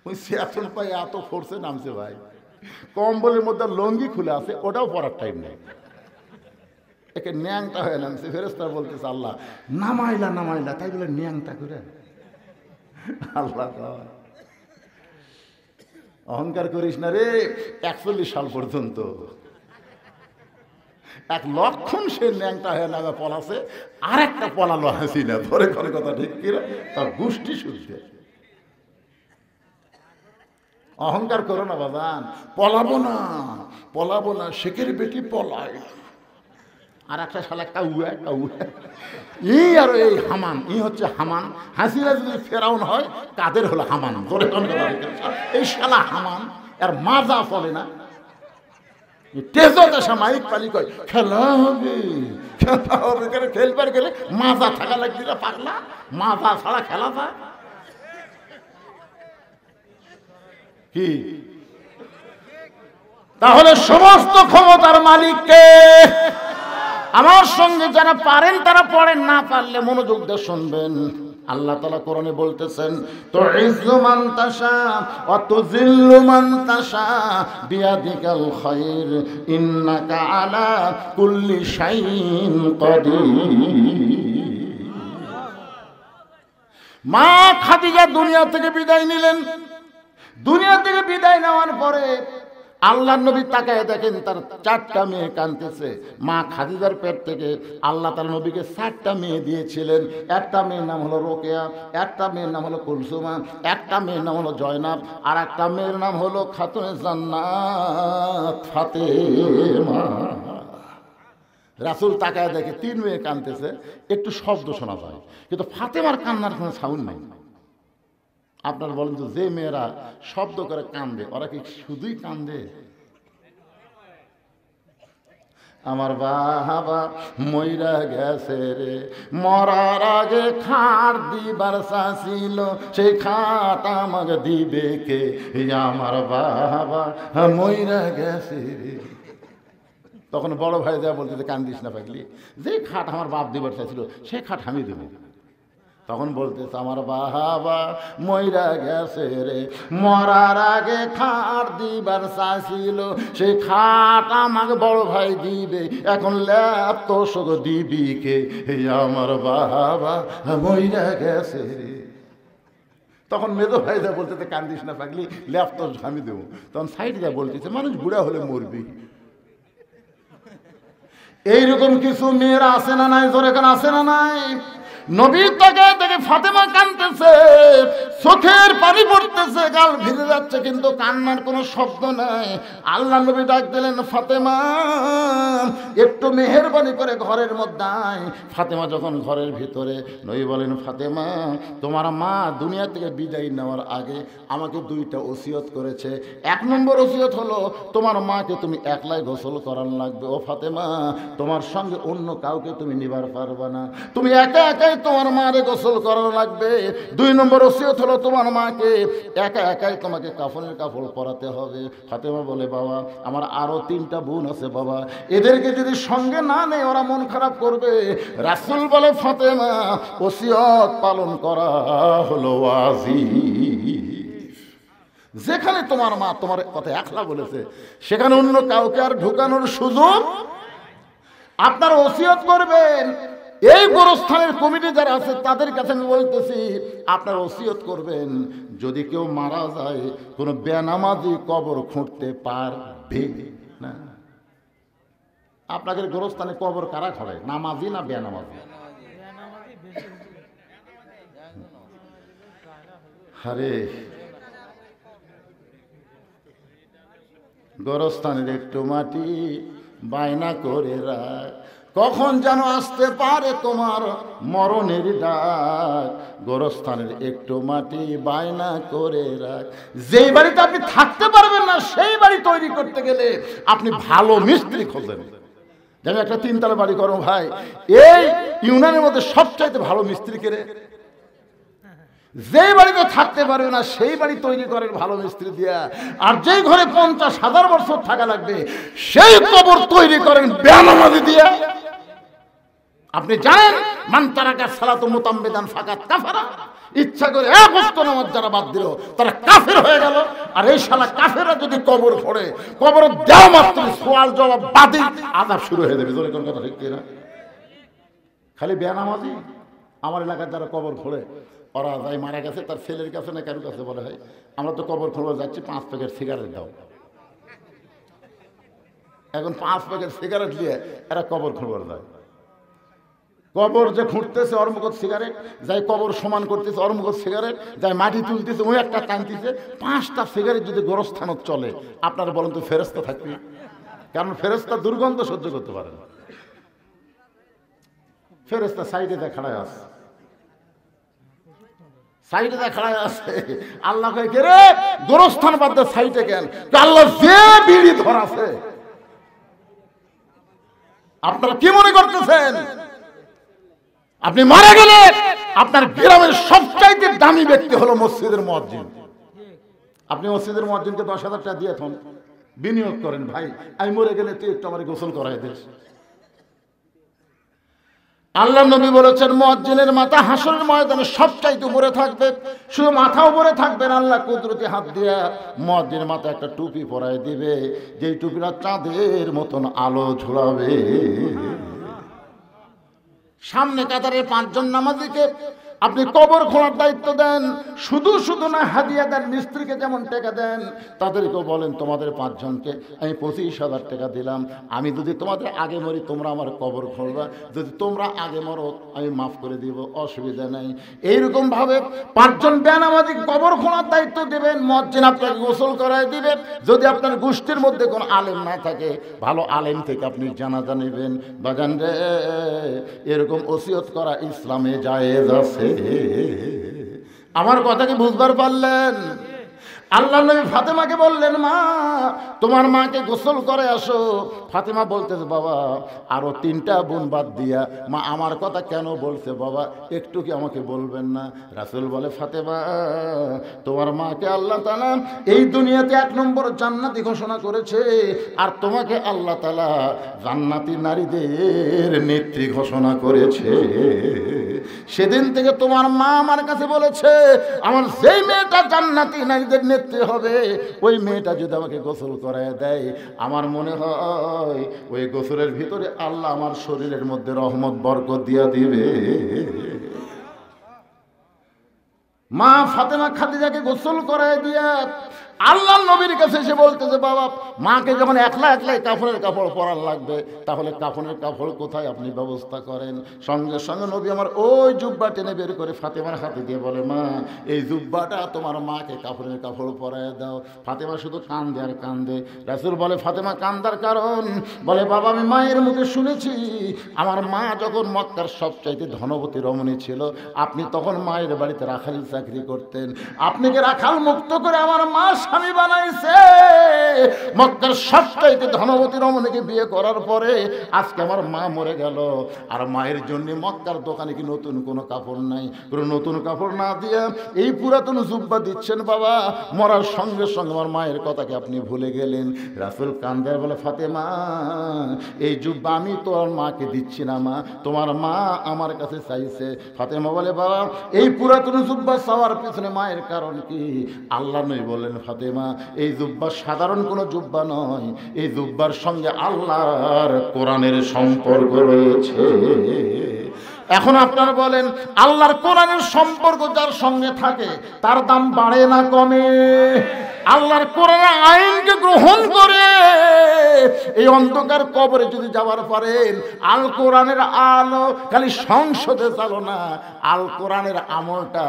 ওই চেতন পাই এত ফোর্সে নামছে ভাই, কম্বলের মধ্যে লঙ্গি খুলে আছে, ওটাও পরার টাইম নেই, একে ন্যাংটা হয়ে নামছে। ফেরেশতা বলতেছে, আল্লাহ নামাইলা নামাইলা, তাই বলে ন্যাংটা করে। আল্লাহ অহংকার করিস না রে। 41 সাল পর্যন্ত 1 লক্ষণ সে ন্যাংটা হয়ে নামে পলাছে, আর একটা পলালো হাসিনা। ধরে করে কথা ঠিক কিনা, তার গোষ্ঠী শুদ্ধ। অহংকার করো না বাবান, পলাবো না পলাবো না, শেখের বেটি পলায়। আর একটা শালা কাউয়া কাউয়া, এই আর এই হামান, এই হচ্ছে হামান। হাসিনা যদি ফেরাউন হয়, কাদের হলো হামান। ধরে এই শালা হামান, আর মাজা ফলে না, তেজতে মাইক পালি কয় খেলা হবে, খেলা হবে, খেলবার গেলে মাজা থাকা লাগবে না, পাগলা, মাজা ছাড়া খেলা যায় কি? তাহলে সমস্ত ক্ষমতার মালিককে। আমার সঙ্গে যারা পারেন তারা পড়েন, না পারলে মনোযোগ দিয়ে শুনবেন। আল্লাহ তাআলা কোরআনে বলতেছেন, তুইজ্জু মান তাশা ওয়া তুযিল্লু মান তাশা বিয়াদিকাল খায়র ইন্নাকা আলা কুল্লি শাইইন কাদির। মা খাদিজা দুনিয়া থেকে বিদায় নিলেন। দুনিয়া থেকে বিদায় নেওয়ার পরে আল্লাহর নবী তাকায় দেখেন, তার 4টা মেয়ে কাঁদতেছে। মা খাদিজার পেট থেকে আল্লাহ তাআলা নবীকে 4টা মেয়ে দিয়েছিলেন। একটা মেয়ের নাম হলো রোকেয়া, একটা মেয়ের নাম হলো কুলসুমা, একটা মেয়ের নাম হলো জয়নাব, আর একটা মেয়ের নাম হলো খাতুনে জান্নাত ফাতেমা। রাসূল তাকায় দেখে 3 মেয়ে কাঁদতেছে, একটু শব্দ শোনা যায়, কিন্তু ফাতেমার কান্নার কোনো সাউন্ড নাই। আপনার বলেন তো, যে মেয়েরা শব্দ করে কান্দে, ওরা কি শুধুই কান্দে? আমার বাবা মইরা গেছে রে, মরার আগে খাট দিবার চাইছিল, সেই খাট আমাকে দিবে কে? আমার বাবা মইরা গেছে রে। তখন বড় ভাই যা বলতে, কান্দিস না পাগলি, যে খাট আমার বাপ দিবার চাইছিল সেই খাট আমি দেবো। তখন বলতেছে, আমার বাবা মইরা গেছে রে, মরার আগে খাট দিবার চাইছিল, সেই খাট আমাকে বড় ভাই দিবে, এখন ল্যাপ তোষক দিবি কে? আমার বাবা মইরা গেছে রে। তখন মেজো ভাই যা বলতেছে, কান্দিস না পাগলি, ল্যাপ তোষক আমি দেবো। তখন সাইড যা বলতেছে, মানুষ বুড়া হলে মরবি। এইরকম কিছু মেয়েরা আছে না নাই? জোরে কেন আছে না নাই? নবীর তাকে দেখে ফাতেমা কাঁদতেছে, চোখের পানি পড়তেছে, গাল ভিজে যাচ্ছে, কিন্তু কান্নার কোনো শব্দ নাই। আল্লাহ নবী ডাক দিলেন, ফাতেমা একটু মেহেরবানি করে ঘরের মধ্যে আয়। ফাতেমা যখন ঘরের ভিতরে, নবী বলেন, ফাতেমা তোমার মা দুনিয়া থেকে বিদায় নেওয়ার আগে আমাকে দুইটা ওসিয়ত করেছে। এক নম্বর ওসিয়ত হলো, তোমার মাকে তুমি একলাই গোসল করার লাগবে। ও ফাতেমা, তোমার সঙ্গে অন্য কাউকে তুমি নিবার পারবে না, তুমি একা একাই তোমার মারে গোসল করানো লাগবে। দুই নম্বর ওসিয়ত হলো, তোমার মাকে একা একাই তোমাকে কাফনের কাপড় পরাতে হবে। ফাতেমা বলে, বাবা আমার আরো 3টা বোন আছে বাবা, এদেরকে যদি সঙ্গে না নেই ওরা মন খারাপ করবে। রাসূল বলে, ফাতেমা ওসিয়ত পালন করা হলো ওয়াজিব। যেখানে তোমার মা তোমার কথা একলা বলেছে, সেখানে অন্য কাউকে আর ঢুকানোর সুযোগ। আপনার ওসিয়ত করবেন। এই গোরস্থানের কমিটি যারা আছে তাদের কাছে আমি বলতেছি, আপনার ওসিয়ত করবেন, যদি কেউ মারা যায় কোনো বেনামাজি কবর খুঁড়তে পারবে না। আপনাদের গোরস্থানে কবর কারা খড়ে, নামাজি না বেনামাজি? আরে গোরস্থানের একটু মাটি বায়না করে রাখ, কখন যেন আসতে পারে তোমার মরণের ডাক। গোরস্থানের একটু মাটি বায়না করে রাখ। যেই বাড়িতে আপনি থাকতে পারবেন না, সেই বাড়ি তৈরি করতে গেলে আপনি ভালো মিস্ত্রি খোঁজেন। যেমন একটা 3তলা বাড়ি করো ভাই, এই ইউনিয়নের মধ্যে সবচাইতে ভালো মিস্ত্রি কেড়ে। যেই বাড়িতে থাকতে পারবে না, সেই বাড়ি তৈরি করেন ভালো মিস্ত্রি দিয়া। আর যেই ঘরে 50,000 বছর থাকা লাগবে, সেই কবর তৈরি করেন বেনামাজি দিয়া। আপনি জানেন, মান তারাকা সালাতু মুতাম্মিদান ফাকাত কাফারা, ইচ্ছা করে এক ওয়াক্ত নামাজ যারা বাদ দিল তারা কাফের হয়ে গেল। আর এই শালা কাফেররা যদি কবর ফোড়ে, কবর দেওয়া মাত্র সওয়াল জবাব বাদী, আযাব শুরু হয়ে যাবে। জোরে কোন কথা ঠিক কিনা? খালি বেনামাজি। আমার এলাকার যারা কবর ফোড়ে, ওরা যাই মারা গেছে তার ছেলের কাছে না কারোর কাছে বলে, হয় আমরা তো কবর খোঁড়া যাচ্ছি, 5 প্যাকেট সিগারেট দাও। এখন 5 প্যাকেট সিগারেট দিয়ে এরা কবর খোঁড়বার যায়। কবর যে খুঁড়তেছে ওর মুখত সিগারেট, যাই কবর সমান করতেছে ওর মুখত সিগারেট, যাই মাটি তুলতেছে ওই একটা টানতেছে। 5টা সিগারেট যদি গোরস্থানত চলে, আপনারা বলেন তো ফেরেশতা থাকবে? কারণ ফেরেশতা দুর্গন্ধ সহ্য করতে পারে না। ফেরেশতা সাইডে দেখাড়ায় আছে, সাইডে দেখাড়ায় আছে। আল্লাহ কয়, কে রে গোরস্থান বাদ দে, সাইডে কেন? আল্লাহ যে বিড়ি ধরাছে। আপনারা কি মনে করতেছেন আপনি মারা গেলে আপনার গ্রামের সবচাইতে দামি ব্যক্তি হলো মসজিদের মুয়াজ্জিন? আপনি মসজিদের মুয়াজ্জিনকে 10,000 টাকা দিয়ে এখন বিনিয়োগ করেন, ভাই আমি মরে গেলে তুই একটু আমার গোসল করাই দিস। আল্লাহ নবী বলেছেন, মুয়াজ্জিনের মাথা হাসরের ময়দানে সবচাইতে উপরে থাকবে। শুধু মাথা উপরে থাকবে না, আল্লাহ কুদরতি হাত দিয়ে মুয়াজ্জিনের মাথা একটা টুপি পরায় দিবে, যেই টুপিটা চাঁদের মতন আলো ঝুলাবে। সামনে কাতারে 5 জন নামাজিকে আপনি কবর খোঁড়ার দায়িত্ব দেন। শুধু শুধু না, হাদিয়া দেন। মিস্ত্রিকে যেমন টাকা দেন, তাদেরকেও বলেন, তোমাদের 5 জনকে আমি 25,000 টাকা দিলাম, আমি যদি তোমাদের আগে মরি তোমরা আমার কবর খুঁড়বা, যদি তোমরা আগে মরো আমি মাফ করে দিব, অসুবিধা নাই। এইরকম ভাবে 5 জন বেনামাজি কবর খোঁড়ার দায়িত্ব দেবেন। মুয়াজ্জিন আপনাকে গোসল করায় দিবে। যদি আপনার গোষ্ঠীর মধ্যে কোনো আলেম না থাকে, ভালো আলেম থেকে আপনি জানাজা নেবেন। বাজান রে, এরকম ওসিয়ত করা ইসলামে জায়েজ আছে। আমার কথা কি বুঝবার পারলেন? আল্লাহ নবী ফাতেমাকে বললেন, মা তোমার মাকে গোসল করে আসো। ফাতেমা বলতেছে, বাবা আরো 3টা বোন বাদ দিয়া মা আমার কথা কেন বলছে বাবা, একটু কি আমাকে বলবেন না? রাসূল বলে, ফাতেমা তোমার মাকে আল্লাহ তাআলা এই দুনিয়াতে 1 নম্বর জান্নাতি ঘোষণা করেছে, আর তোমাকে আল্লাহ তাআলা জান্নাতি নারীদের নেত্রী ঘোষণা করেছে। সেদিন থেকে তোমার মা আমার কাছে বলেছে, আমার যেই মেয়েটা জান্নাতি নারীদের নেত্রী হবে, ওই মেয়েটা যদি আমাকে গোসল করায় দেয়, আমার মনে হয় ওই গোসলের ভিতরে আল্লাহ আমার শরীরের মধ্যে রহমত বরকত দিয়া দিবে। মা ফাতেমা খাদিজাকে গোসল করায় দিয়া আল্লাহ নবীর কাছে এসে বলতেছে, বাবা মাকে যখন একলা একলাই কাফনের কাপড় পরার লাগবে, তাহলে কাফনের কাপড় কোথায় আপনি ব্যবস্থা করেন? সঙ্গে সঙ্গে নবী আমার ওই জুব্বা টেনে বের করে ফাতেমার হাতে দিয়ে বলে, মা এই জুব্বাটা তোমার মাকে কাফনের কাপড় পরায় দাও। ফাতেমা শুধু কান্দে আর কান্দে। রাসূল বলে, ফাতেমা কান্দার কারণ? বলে, বাবা আমি মায়ের মুখে শুনেছি আমার মা যখন মক্কার সবচাইতে ধনবতী রমণী ছিল, আপনি তখন মায়ের বাড়িতে রাখালি চাকরি করতেন, আপনাকে রাখাল মুক্ত করে আমার মা স্বামী বানাইছে। মক্কার সবচাইতে ধনবতী রমণীকে বিয়ে করার পরে আজকে আমার মা মরে গেল, আর মায়ের জন্য মক্কার দোকানে কি নতুন কোনো কাপড় নাই? কোনো নতুন কাপড় না দিয়ে এই পুরাতন জুব্বা দিচ্ছেন বাবা, মরার সঙ্গে সঙ্গে আমার মায়ের কথাকে আপনি ভুলে গেলেন। রাসূল কান্দে বলে, ফাতেমা এই জুব্বা আমি তোমার মাকে দিচ্ছি না মা, তোমার মা আমার কাছে চাইছে। ফাতেমা বলে, বাবা এই পুরাতন জুব্বা চাওয়ার পিছনে মায়ের কারণ কি? আল্লাহ নবী বললেন, ফাতেমা এই জুব্বা সাধারণ কোনো জুব্বা নয়, এই জুব্বার সঙ্গে আল্লাহর কোরআনের সম্পর্ক রয়েছে। এখন আপনারা বলেন, আল্লাহর কোরআনের সম্পর্ক যার সঙ্গে থাকে তার দাম বাড়ে না কমে? আল্লাহর কোরআনের আইনকে গ্রহণ করে এই অন্ধকার কবরে যদি যাওয়ার পারেন, আল কোরআনের আলো খালি সংসদে চালো না, আল কোরআনের আমলটা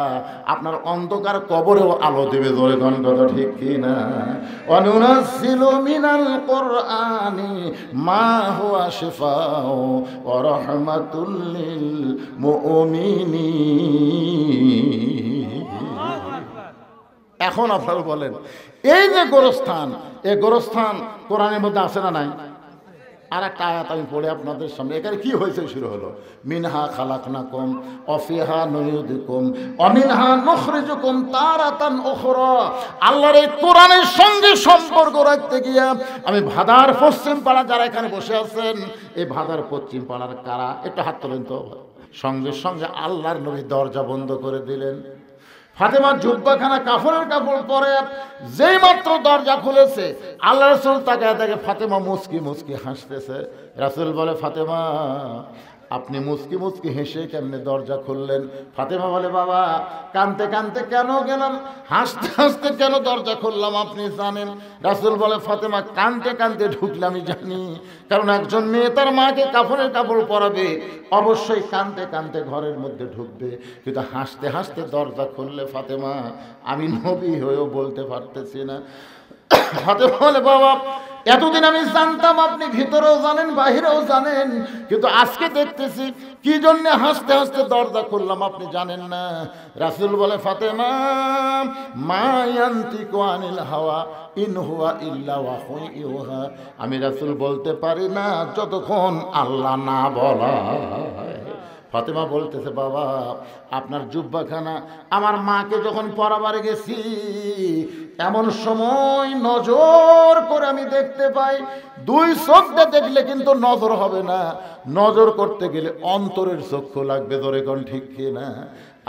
আপনার অন্ধকার কবরেও আলো দেবে। ধরে কোন কথা ঠিক কি না? অনুনাজ্জিলু মিনাল কোরআনি মা হুয়া শিফাউ ওয়া রাহমাতুল লিল মুমিনিন। এখন আপনারা বলেন, এই যে গোরস্থান, এই গোরস্থান কোরআনের মধ্যে আছে না নাই? আর একটা আয়াত আমি পড়ে আপনাদের সামনে, এখানে কি হয়েছে শুরু হলো, মিনহা খালাকনাকুম ওয়া ফিহা নুইয়িদুকুম ওয়া মিনহা নুখরিজুকুম তারাতান উখরা। আল্লাহর এই কোরআনের সঙ্গে সম্পর্ক রাখতে গিয়ে আমি ভাদার পশ্চিম পাড়া, যারা এখানে বসে আছেন, এই ভাদার পশ্চিম পাড়ার কারা একটু হাত তোলেন তো। সঙ্গে সঙ্গে আল্লাহর নবী দরজা বন্ধ করে দিলেন। ফাতেমার জুব্বাখানা কাফনের কাপড় পরে যেই মাত্র দরজা খুলেছে, আল্লাহ রাসূল তাকে দেখে ফাতেমা মুচকি মুচকি হাসতেছে। রাসূল বলে, ফাতেমা আপনি মুচকি মুচকি হেসে কেমনে দরজা খুললেন? ফাতেমা বলে, বাবা কানতে কানতে কেন গেলাম, হাসতে হাসতে কেন দরজা খুললাম আপনি জানেন? রাসূল বলে, ফাতেমা কানতে কানতে ঢুকলে আমি জানি, কারণ একজন মেয়ে তার মাকে কাফনের কাপড় পরাবে, অবশ্যই কানতে কানতে ঘরের মধ্যে ঢুকবে, কিন্তু হাসতে হাসতে দরজা খুললে ফাতেমা আমি নবী হয়েও বলতে পারতেছি না। ফাতেমা বলে, বাবা এতদিন আমি জানতাম আপনি ভিতরেও জানেন বাহিরেও জানেন, কিন্তু আজকে দেখতেছি কি জন্য হাসতে হাসতে দরজা খুললাম আপনি জানেন না। রাসূল বলে, ফাতেমা মা ইয়ান্তিকু আনিল হাওয়া ইন হুয়া ইল্লা ওয়াহয়ুন ইউহা। আমি রাসূল বলতে পারি না যতক্ষণ আল্লাহ না বলায়। ফাতেমা বলতেছে, বাবা আপনার জুব্বাখানা আমার মাকে যখন পরাবারে গেছি, এমন সময় নজর করে আমি দেখতে পাই, 2 চোখ দিয়ে দেখলে কিন্তু নজর হবে না, নজর করতে গেলে অন্তরের চক্ষু লাগবে। ধরে কোন ঠিক কি না?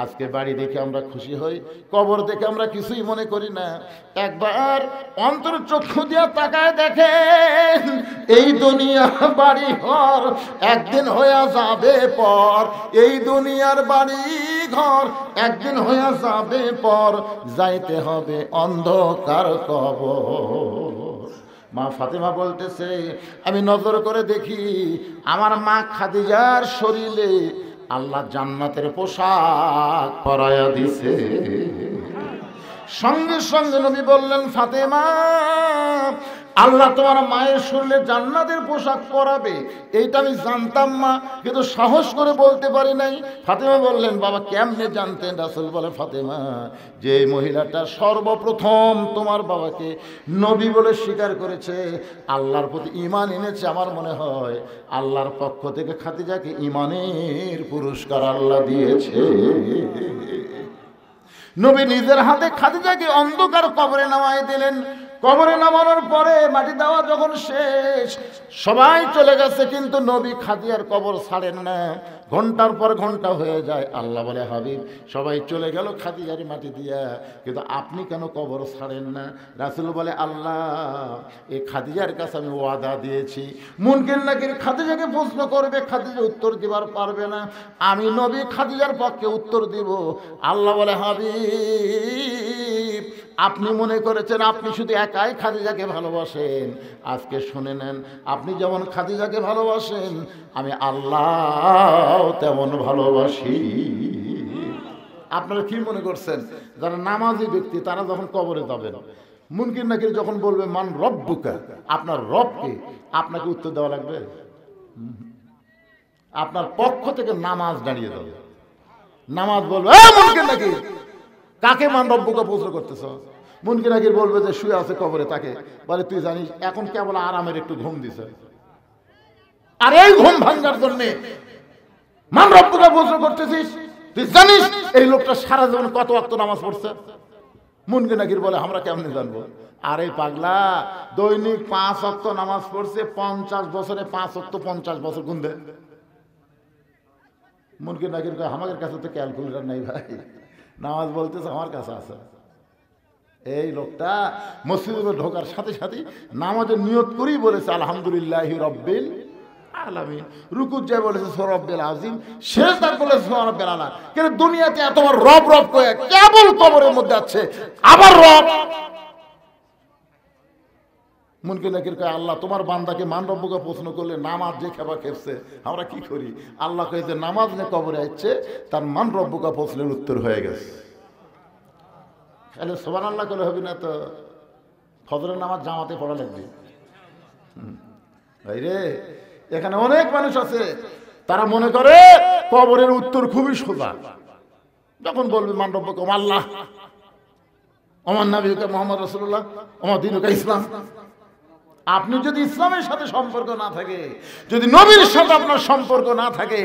আজকে বাড়ি দেখে আমরা খুশি হই, কবর দেখে আমরা কিছুই মনে করি না। একবার অন্তরের চক্ষু দিয়ে তাকায় দেখেন, এই দুনিয়া বাড়ি ঘর একদিন হয়ে যাবে পর, এই দুনিয়ার বাড়ি ঘর একদিন হয়ে যাবে পর, যাইতে হবে অন্ধকার কবর। মা ফাতেমা বলতেছে, আমি নজর করে দেখি আমার মা খাদিজার শরীরে আল্লাহ জান্নাতের পোশাক পরায়া দিছে। সঙ্গে সঙ্গে নবী বললেন, ফাতেমা আল্লাহ তোমার মায়ের শরীরে জান্নাতের পোশাক পরাবে, এইটা আমি জানতাম না, কিন্তু সাহস করে বলতে পারি নাই। ফাতেমা বললেন, বাবা কেমনে জানতেন? রাসূল বলে, ফাতেমা, যে মহিলাটা সর্বপ্রথম তোমার বাবাকে নবী বলে স্বীকার করেছে, আল্লাহর প্রতি ঈমান এনেছে, আমার মনে হয় আল্লাহর পক্ষ থেকে খাদিজাকে ঈমানের পুরস্কার আল্লাহ দিয়েছে। নবী নিজের হাতে খাদিজাকে অন্ধকার কবরে নামায় দিলেন। কবরে নামানোর পরে মাটি দেওয়া যখন শেষ, সবাই চলে গেছে, কিন্তু নবী খাদিজার কবর ছাড়েন না। ঘন্টার পর ঘন্টা হয়ে যায়। আল্লাহ বলে, হাবিব, সবাই চলে গেল খাদিজার মাটি দিয়া, কিন্তু আপনি কেন কবর ছাড়েন না? রাসূল বলে, আল্লাহ, এই খাদিজার কাছে আমি ওয়াদা দিয়েছি, মুনকির নাকির খাদিজাকে প্রশ্ন করবে, খাদিজা উত্তর দিবার পারবে না, আমি নবী খাদিজার পক্ষে উত্তর দিব। আল্লাহ বলে, হাবিব, আপনি মনে করেছেন আপনি শুধু একাই খাদিজাকে ভালোবাসেন, আজকে শুনে নেন, আপনি যেমন খাদিজাকে ভালোবাসেন, আমি আল্লাহ তেমন ভালোবাসি। আপনারা কি মনে করছেন যারা নামাজি ব্যক্তি তারা যখন কবরে যাবেন, মুনকির নাকির যখন বলবে মান রব্বুকা, আপনার রবকে, আপনাকে উত্তর দেওয়া লাগবে? আপনার পক্ষ থেকে নামাজ দাঁড়িয়ে যাবে, নামাজ বলবে, মুনকির নাকির, কাকে মান রব্বুকা প্রশ্ন করতেছ? মুনকির নাকির বলবে যে শুয়ে আছে কবরে, তাকে বলে, তুই জানিস এখন কেবল আরামের একটু ঘুম দিছে, আর এই ঘুম ভাঙার জন্য মান রব্বুকা প্রশ্ন করতেছিস? তুই জানিস এই লোকটা সারা জীবন কত ওয়াক্ত নামাজ পড়ছে? মুনকির নাকির বলে, আমরা কেমনে জানবো? আরে পাগলা, দৈনিক 5 ওয়াক্ত নামাজ পড়ছে, 50 বছরে 5 ওয়াক্ত 50 বছর গুণ দে। মুনকির নাকির কয়, আমাদের কাছে তো ক্যালকুলেটর নাই ভাই, নামাজ বলতেছে আমার কাছে আছে। এই লোকটা মসজিদে ঢোকার সাথে সাথে নামাজের নিয়ত করেই বলেছে আলহামদুলিল্লাহি রাব্বিল আলামিন, রুকুত যায় বলেছে রব্বিল আযীম, সিজদায় বলেছে রব্বিল আলা। কিন্তু দুনিয়াতে এতবার রব রব কয়ে কেবল কবরের মধ্যে আছে, আবার রব। মুনকির নাকির কয়, আল্লাহ, তোমার বান্দাকে মান রব্বুকে প্রশ্ন করলে নামাজ যে খাবার খেপছে, আমরা কি করি? আল্লাহ কয়ে যে নামাজ নিয়ে কবরে আসছে, তার মান রব্বুকা প্রশ্নের উত্তর হয়ে গেছে। তাহলে সুবহানাল্লাহ করলে হবে না তো? ফজরের নামাজ জামাতে পড়া লাগবে। ভাই রে, এখানে অনেক মানুষ আছে তারা মনে করে কবরের উত্তর খুবই সোজা। যখন বলবে মান রব্বুকা আল্লাহ, আমার নবীকে মুহাম্মদ রাসূলুল্লাহ, আমার দ্বীনুকা ইসলাম। আপনি যদি ইসলামের সাথে সম্পর্ক না থাকে, যদি নবীর সাথে আপনার সম্পর্ক না থাকে,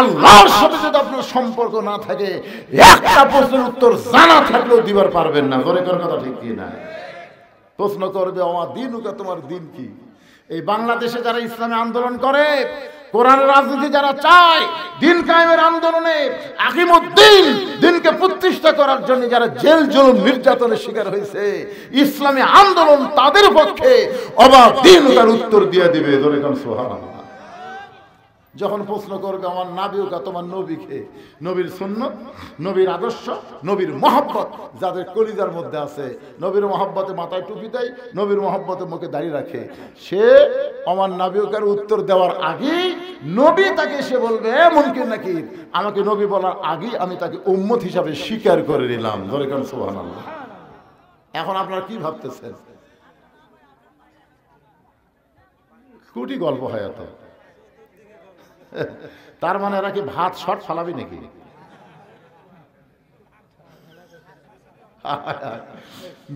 আল্লাহর সাথে যদি আপনার সম্পর্ক না থাকে, একটা প্রশ্নের উত্তর জানা থাকলেও দিবার পারবেন না। করে কথা ঠিক কি না? প্রশ্ন করবে, আমার দ্বীনুকা, তোমার দিন কি? এই বাংলাদেশে যারা ইসলামী আন্দোলন করে, কোরআনের রাজনীতি যারা চায়, দিন কায়েমের আন্দোলনে আকিমুদ্দিন, দিনকে প্রতিষ্ঠা করার জন্য যারা জেল জুলুম নির্যাতনের শিকার হয়েছে, ইসলামী আন্দোলন তাদের পক্ষে অবাক দিন তার উত্তর দিয়ে দিবে। ধরে কোন সুবহানাল্লাহ। যখন প্রশ্ন করবে আমার নাবিউকা, তোমার নবীকে, নবীর সুন্নত, নবীর আদর্শ, নবীর মহব্বত যাদের কলিজার মধ্যে আছে, নবীর মহব্বতে মাথায় টুপি দেয়, নবীর মহব্বতে মুখে দাঁড়িয়ে রাখে, সে আমার নাবিউকার উত্তর দেওয়ার আগেই নবী তাকে এসে বলবে, মুনকির নাকির, আমাকে নবী বলার আগেই আমি তাকে উম্মত হিসাবে স্বীকার করে নিলাম। ধরে কোন সুবহানাল্লাহ। এখন আপনারা কি ভাবতেছেন? কুটি গল্প হয় এত। তার মানে এরা কি ভাত শর্ট ফালাবি নাকি?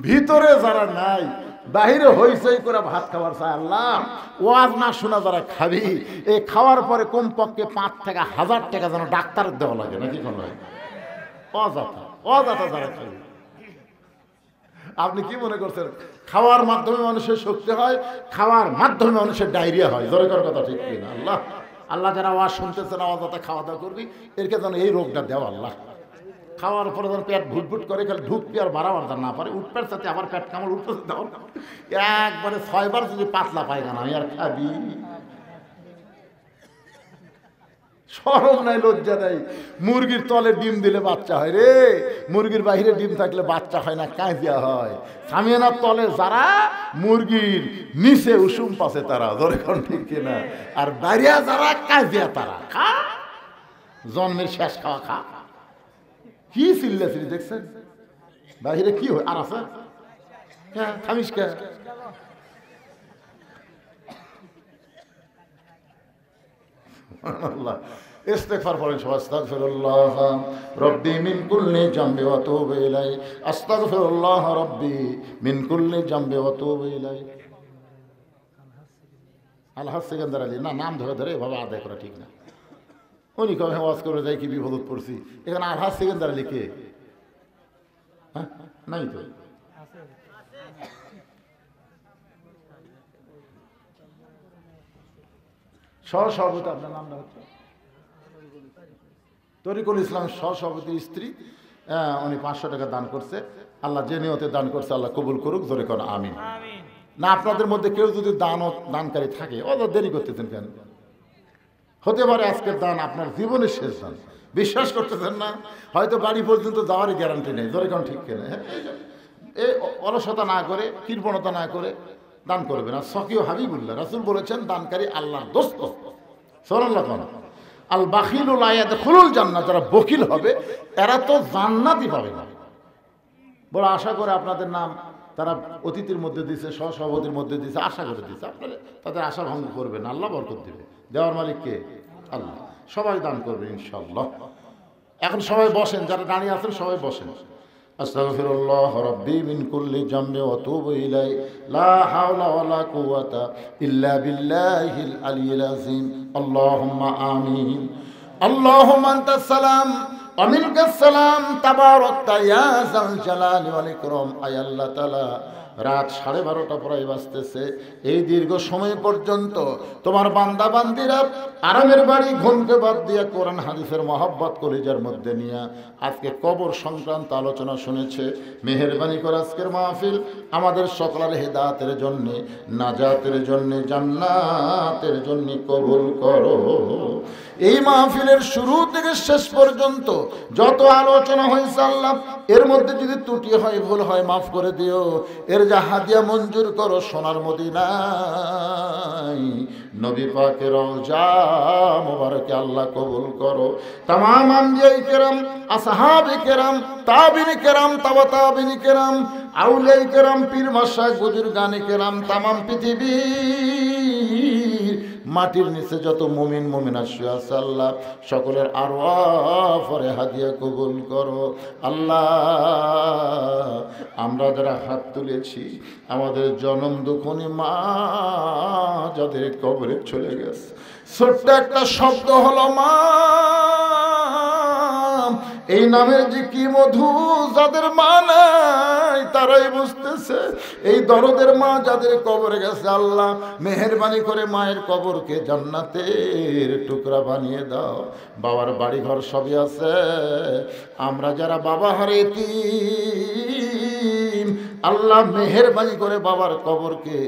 ভিতরে যারা নাই, বাহিরে হইচই করে ভাত খাবার চায়। আল্লাহ, ওয়াজ না শোনা যারা খাবি, এই খাওয়ার পরে কমপক্ষে 5 থেকে 1000 টাকা যেন ডাক্তার দেওয়া লাগে নাকি? কোনো অযথা অযথা যারা খাবি। আপনি কি মনে করছেন খাওয়ার মাধ্যমে মানুষের শক্তি হয়, খাওয়ার মাধ্যমে মানুষের ডায়রিয়া হয়? দরকার কথা ঠিক কিনা? আল্লাহ, আল্লাহ যারা আওয়াজ শুনতেছেন, আওয়াজতে খাওয়া দাওয়া করবি, এরকে যেন এই রোগটা দেওয়া। আল্লাহ, খাওয়ার পরে যেন পেট ভুটভুট করে, খালি ঢুকবি আর বাড়াবার যেন না পারে, উঠপের সাথে আবার পেট কামড় উঠতে দেওয়া, একবারে 6 বার যদি পাতলা পায়খানা হয় আর খাবি। শরম নাই, লজ্জা নাই। মুরগির তলে ডিম দিলে বাচ্চা হয় রে, মুরগির বাহিরে ডিম থাকলে বাচ্চা হয় না, কাঁচিয়া হয়। সামিয়ানার তলে যারা, মুরগির নিচে উষুম পাশে তারা। ধরে কোন ঠিক কিনা? আর বাইরে যারা, কাঁচিয়া তারা। খা, জন্মের শেষ খাওয়া খা। কি চিল্লাছিলি দেখছেন? বাহিরে কি হয় আর আছে? খামিস কে? সুবহানাল্লাহ। ইস্তিগফার পড়েন সবাই। আস্তাগফিরুল্লাহ রাব্বি মিন কুল্লি জামবি ওয়া আতুবু ইলাইহি, আস্তাগফিরুল্লাহ রাব্বি মিন কুল্লি জামবি ওয়া আতুবু ইলাইহি। আলহাজ সেকেন্দার আলী, না নাম ধরে ধরে এভাবে আদায় করা ঠিক না। উনি কবে ওয়াজ করে যাই কি বিপদত পড়ছি, এখানে আলহাজ সেকেন্দার আলী কে? হ্যাঁ নাই তো। সহসভাপতি আপনার নামটা হচ্ছে তরিকুল ইসলাম, সহসভাপতির স্ত্রী। উনি 500 টাকা দান করছে। আল্লাহ যে নিয়তে দান করছে আল্লাহ কবুল করুক, জোরে করেন আমিন। না আপনাদের মধ্যে কেউ যদি দানকারী থাকে, অত দেরি করতেছেন কেন? হতে পারে আজকের দান আপনার জীবনের শেষ দান, বিশ্বাস করতেছেন না? হয়তো বাড়ি পর্যন্ত যাওয়ারই গ্যারান্টি নেই, জোরে করেন ঠিক কেন? এই অলসতা না করে, কৃপণতা না করে দান করবেন। আর সকিও হাবিবুল্লাহ রাসূল বলেছেন দানকারী আল্লাহর দোস্ত। সুবহানাল্লাহ। আল বাখিলু লা ইয়াদখুলুল জান্নাহ, যারা বখিল হবে এরা তো জান্নাতই পাবে না। বড় আশা করে আপনাদের নাম তারা অতিথির মধ্যে দিছে, সহসভাপতির মধ্যে দিছে, আশা করে দিছে। আপনারা তাদের আশা ভঙ্গ করবেন, আল্লাহ বরকত দিবে। দেওয়ার মালিক কে? আল্লাহ। সবাই দান করবে ইনশাআল্লাহ। এখন সবাই বসেন, যারা দাঁড়িয়ে আছেন সবাই বসেন। আস্তাগফিরুল্লাহ রাব্বি মিন কুল্লি জামবি ওয়া আতুবু ইলাইহি, লা হাওলা ওয়ালা কুওয়াতা ইল্লা বিল্লাহিল আলিয়্যিল আযীম। আল্লাহুম্মা আমিন। আল্লাহুম্মা আনতাস সালাম ওয়া মিনকাস সালাম, তাবারাকতা ইয়া যাল জালালি ওয়াল ইকরাম। আয় আল্লাহ তাআলা, রাত 12:30 প্রায় বাজতেছে। এই দীর্ঘ সময় পর্যন্ত তোমার বান্দা বান্দিরা আরামের বাড়ি ঘুমকে বাদ দিয়া কোরআন হাদিসের মহব্বত কলিজার মধ্যে নিয়ে আজকে কবর সংক্রান্ত আলোচনা শুনেছে। মেহেরবানি করে আজকের মাহফিল আমাদের সকলের হেদায়েতের জন্য, নাজাতের জন্য, জান্নাতের জন্য কবুল করো। এই মাহফিলের শুরু থেকে শেষ পর্যন্ত যত আলোচনা হয়েছে আল্লাহ, এর মধ্যে যদি ত্রুটি হয়, ভুল হয়, মাফ করে দিও। এর যা হাদিয়া মঞ্জুর করো সোনার মদিনায় নবী পাকের রওজা মোবারকে আল্লাহ কবুল করো। তামাম আম্বিয়ায়ে কেরাম, আসহাবে কেরাম, তাবিঈন কেরাম, তাবা তাবিঈন কেরাম, আউলিয়ায়ে কেরাম, পীর মাশায়েখ, বুজুর্গানে কেরাম, তামাম পৃথিবীর মাটির নিচে যত মুমিন মুমিনাত শুয়ে আছে আল্লাহ, সকলের আরওয়াহ পরে হাদিয়া কবুল করো। আল্লাহ, আমরা যারা হাত তুলেছি, আমাদের জনম দুঃখনী মা যাদের কবরে চলে গেছে, ছোট্ট একটা শব্দ হলো মা, এই নামের যে কি মধু, যাদের মা নাই তারাই বুঝতেছে। এই দরদের মা যাদের কবরে গেছে আল্লাহ, মেহেরবানি করে মায়ের কবরকে জান্নাতের টুকরা বানিয়ে দাও। বাবার বাড়ি ঘর সবই আছে, আমরা যারা বাবা হারাইছি আল্লাহ মেহেরবানি করে বাবার কবরকে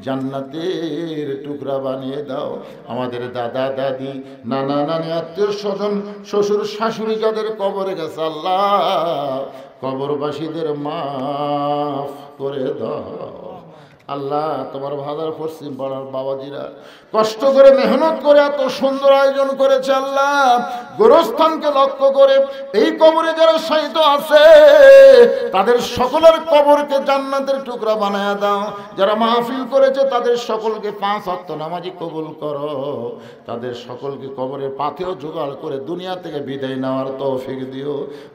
জান্নাতের টুকরা বানিয়ে দাও। আমাদের দাদা দাদি, নানা নানি, আত্মীয় স্বজন, শ্বশুর শাশুড়ি যাদের কবরে গেছে আল্লাহ, কবরবাসীদের মাফ করে দাও। আল্লাহ, তোমার ভাদার পশ্চিম পাড়ার বাবাজিরা কষ্ট করে মেহনত করে এত সুন্দর আয়োজন করেছে আল্লাহ, গোরস্থানকে লক্ষ্য করে এই কবরে যারা শায়িত আছে তাদের সকলের কবরকে জান্নাতের টুকরা বানায়া দাও। যারা মাহফিল করেছে তাদের সকলকে 5 ওয়াক্ত নামাজি কবুল করো। তাদের সকলকে কবরের পাথেও জোগাড় করে দুনিয়া থেকে বিদায় নেওয়ার তৌফিক দিও।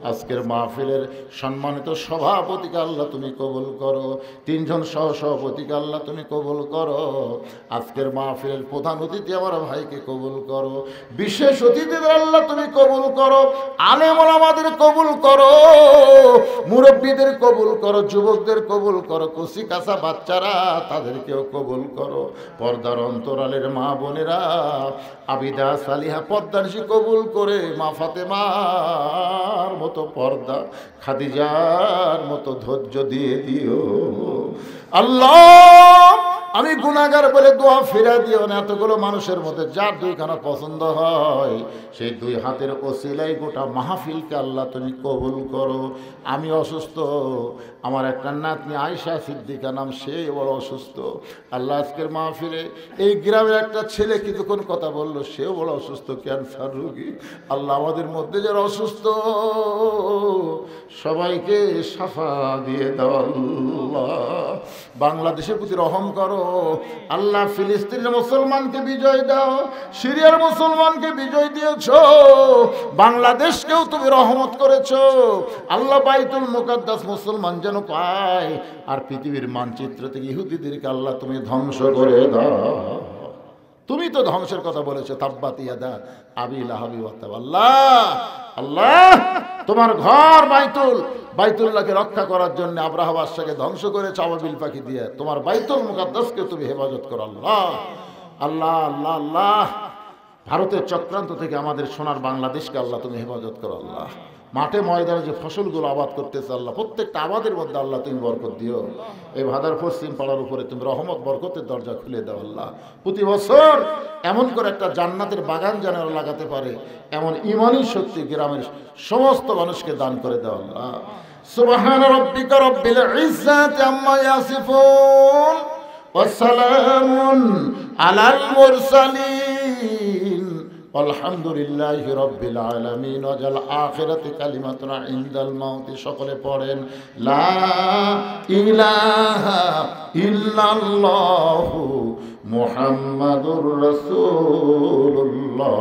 আজকের মাহফিলের সম্মানিত সভাপতিকে আল্লাহ তুমি কবুল করো। 3 জন সহসভাপতিকে আল্লাহ তুমি কবুল করো। আজকের মাহফিলের প্রধান অতিথি আমার ভাইকে কবুল করো। বিশেষ অতিথিদের আল্লাহ তুমি কবুল করো। আলেম ওলামাদের কবুল করো, মুরব্বীদের কবুল করো, যুবকদের কবুল করো, কচি কাঁচা বাচ্চারা তাদেরকেও কবুল করো। পর্দার অন্তরালের মা বোনেরা আবিদা সালিহা পর্দানিশী কবুল করে মা ফাতেমার মতো পর্দা, খাদিজার মতো ধৈর্য দিয়ে দিও আল্লাহ। আমি গুনাহগার বলে দোয়া ফিরা দিও না। এতগুলো মানুষের মধ্যে যার 2খানা পছন্দ হয় সেই 2 হাতের ওসিলায় গোটা মাহফিলকে আল্লাহ তুমি কবুল করো। আমি অসুস্থ, আমার একটা নাতনি আয়েশা সিদ্দিকা নাম, সে বড় অসুস্থ আল্লাহ। আজকের মাহফিলে এই গ্রামের একটা ছেলে কিছুক্ষণ কথা বললো, সেও বড় অসুস্থ, ক্যান্সার রোগী আল্লাহ। আমাদের মধ্যে যারা অসুস্থ সবাইকে শাফা দিয়ে দাও আল্লাহ। বাংলাদেশের প্রতি রহম করো, আল্লাহ ফিলিস্তিনের মুসলমানকে বিজয় দাও, সিরিয়ার মুসলমানকে বিজয় দিয়েছো, বাংলাদেশকেও তুমি রহমত করেছো। আল্লাহ বাইতুল মুকাদ্দাস মুসলমান যেন পায়, আর পৃথিবীর মানচিত্র থেকে ইহুদিদেরকে আল্লাহ তুমি ধ্বংস করে দাও। তুমি তো ধ্বংসের কথা বলেছো, তাব্বাত ইয়াদা আবি লাহাবি ওয়া তাব। আল্লাহ আল্লাহ, তোমার ঘর বাইতুল্লাহকে রক্ষা করার জন্য আব্রাহা বাদশাকে ধ্বংস করেছো আবাবিল পাখি দিয়ে, তোমার বাইতুল মুকাদ্দাসকে তুমি হেফাজত করো। আল্লাহ আল্লাহ আল্লাহ আল্লাহ, ভারতের চক্রান্ত থেকে আমাদের সোনার বাংলাদেশকে আল্লাহ তুমি হেফাজত করো। আল্লাহ মাঠে ময়দানে যে ফসলগুলো আবাদ করতেছে আল্লাহ, প্রত্যেকটা আবাদের মধ্যে আল্লাহ তুমি বরকত দিও। এই ভাদার পশ্চিম পাড়ার উপরে তুমি রহমত বরকতের দরজা খুলে দাও। আল্লাহ প্রতি বছর এমন করে একটা জান্নাতের বাগান যেন লাগাতে পারে, এমন ঈমানী শক্তি গ্রামের সমস্ত মানুষকে দান করে দাও। আল্লাহ সুবহান রাব্বিকা রাব্বিল ইজ্জাতি আম্মা ইয়াসিফুন ওয়া সালামুন আলাল মুরসালিন আলহামদুলিল্লাহি রাব্বিল আলামিন। ওয়াজাল আখিরাতি কালিমাতুনা ইনদাল মাউতি। সকলে পড়েন লা ইলাহা ইল্লাল্লাহু মুহাম্মাদুর রাসূলুল্লাহ।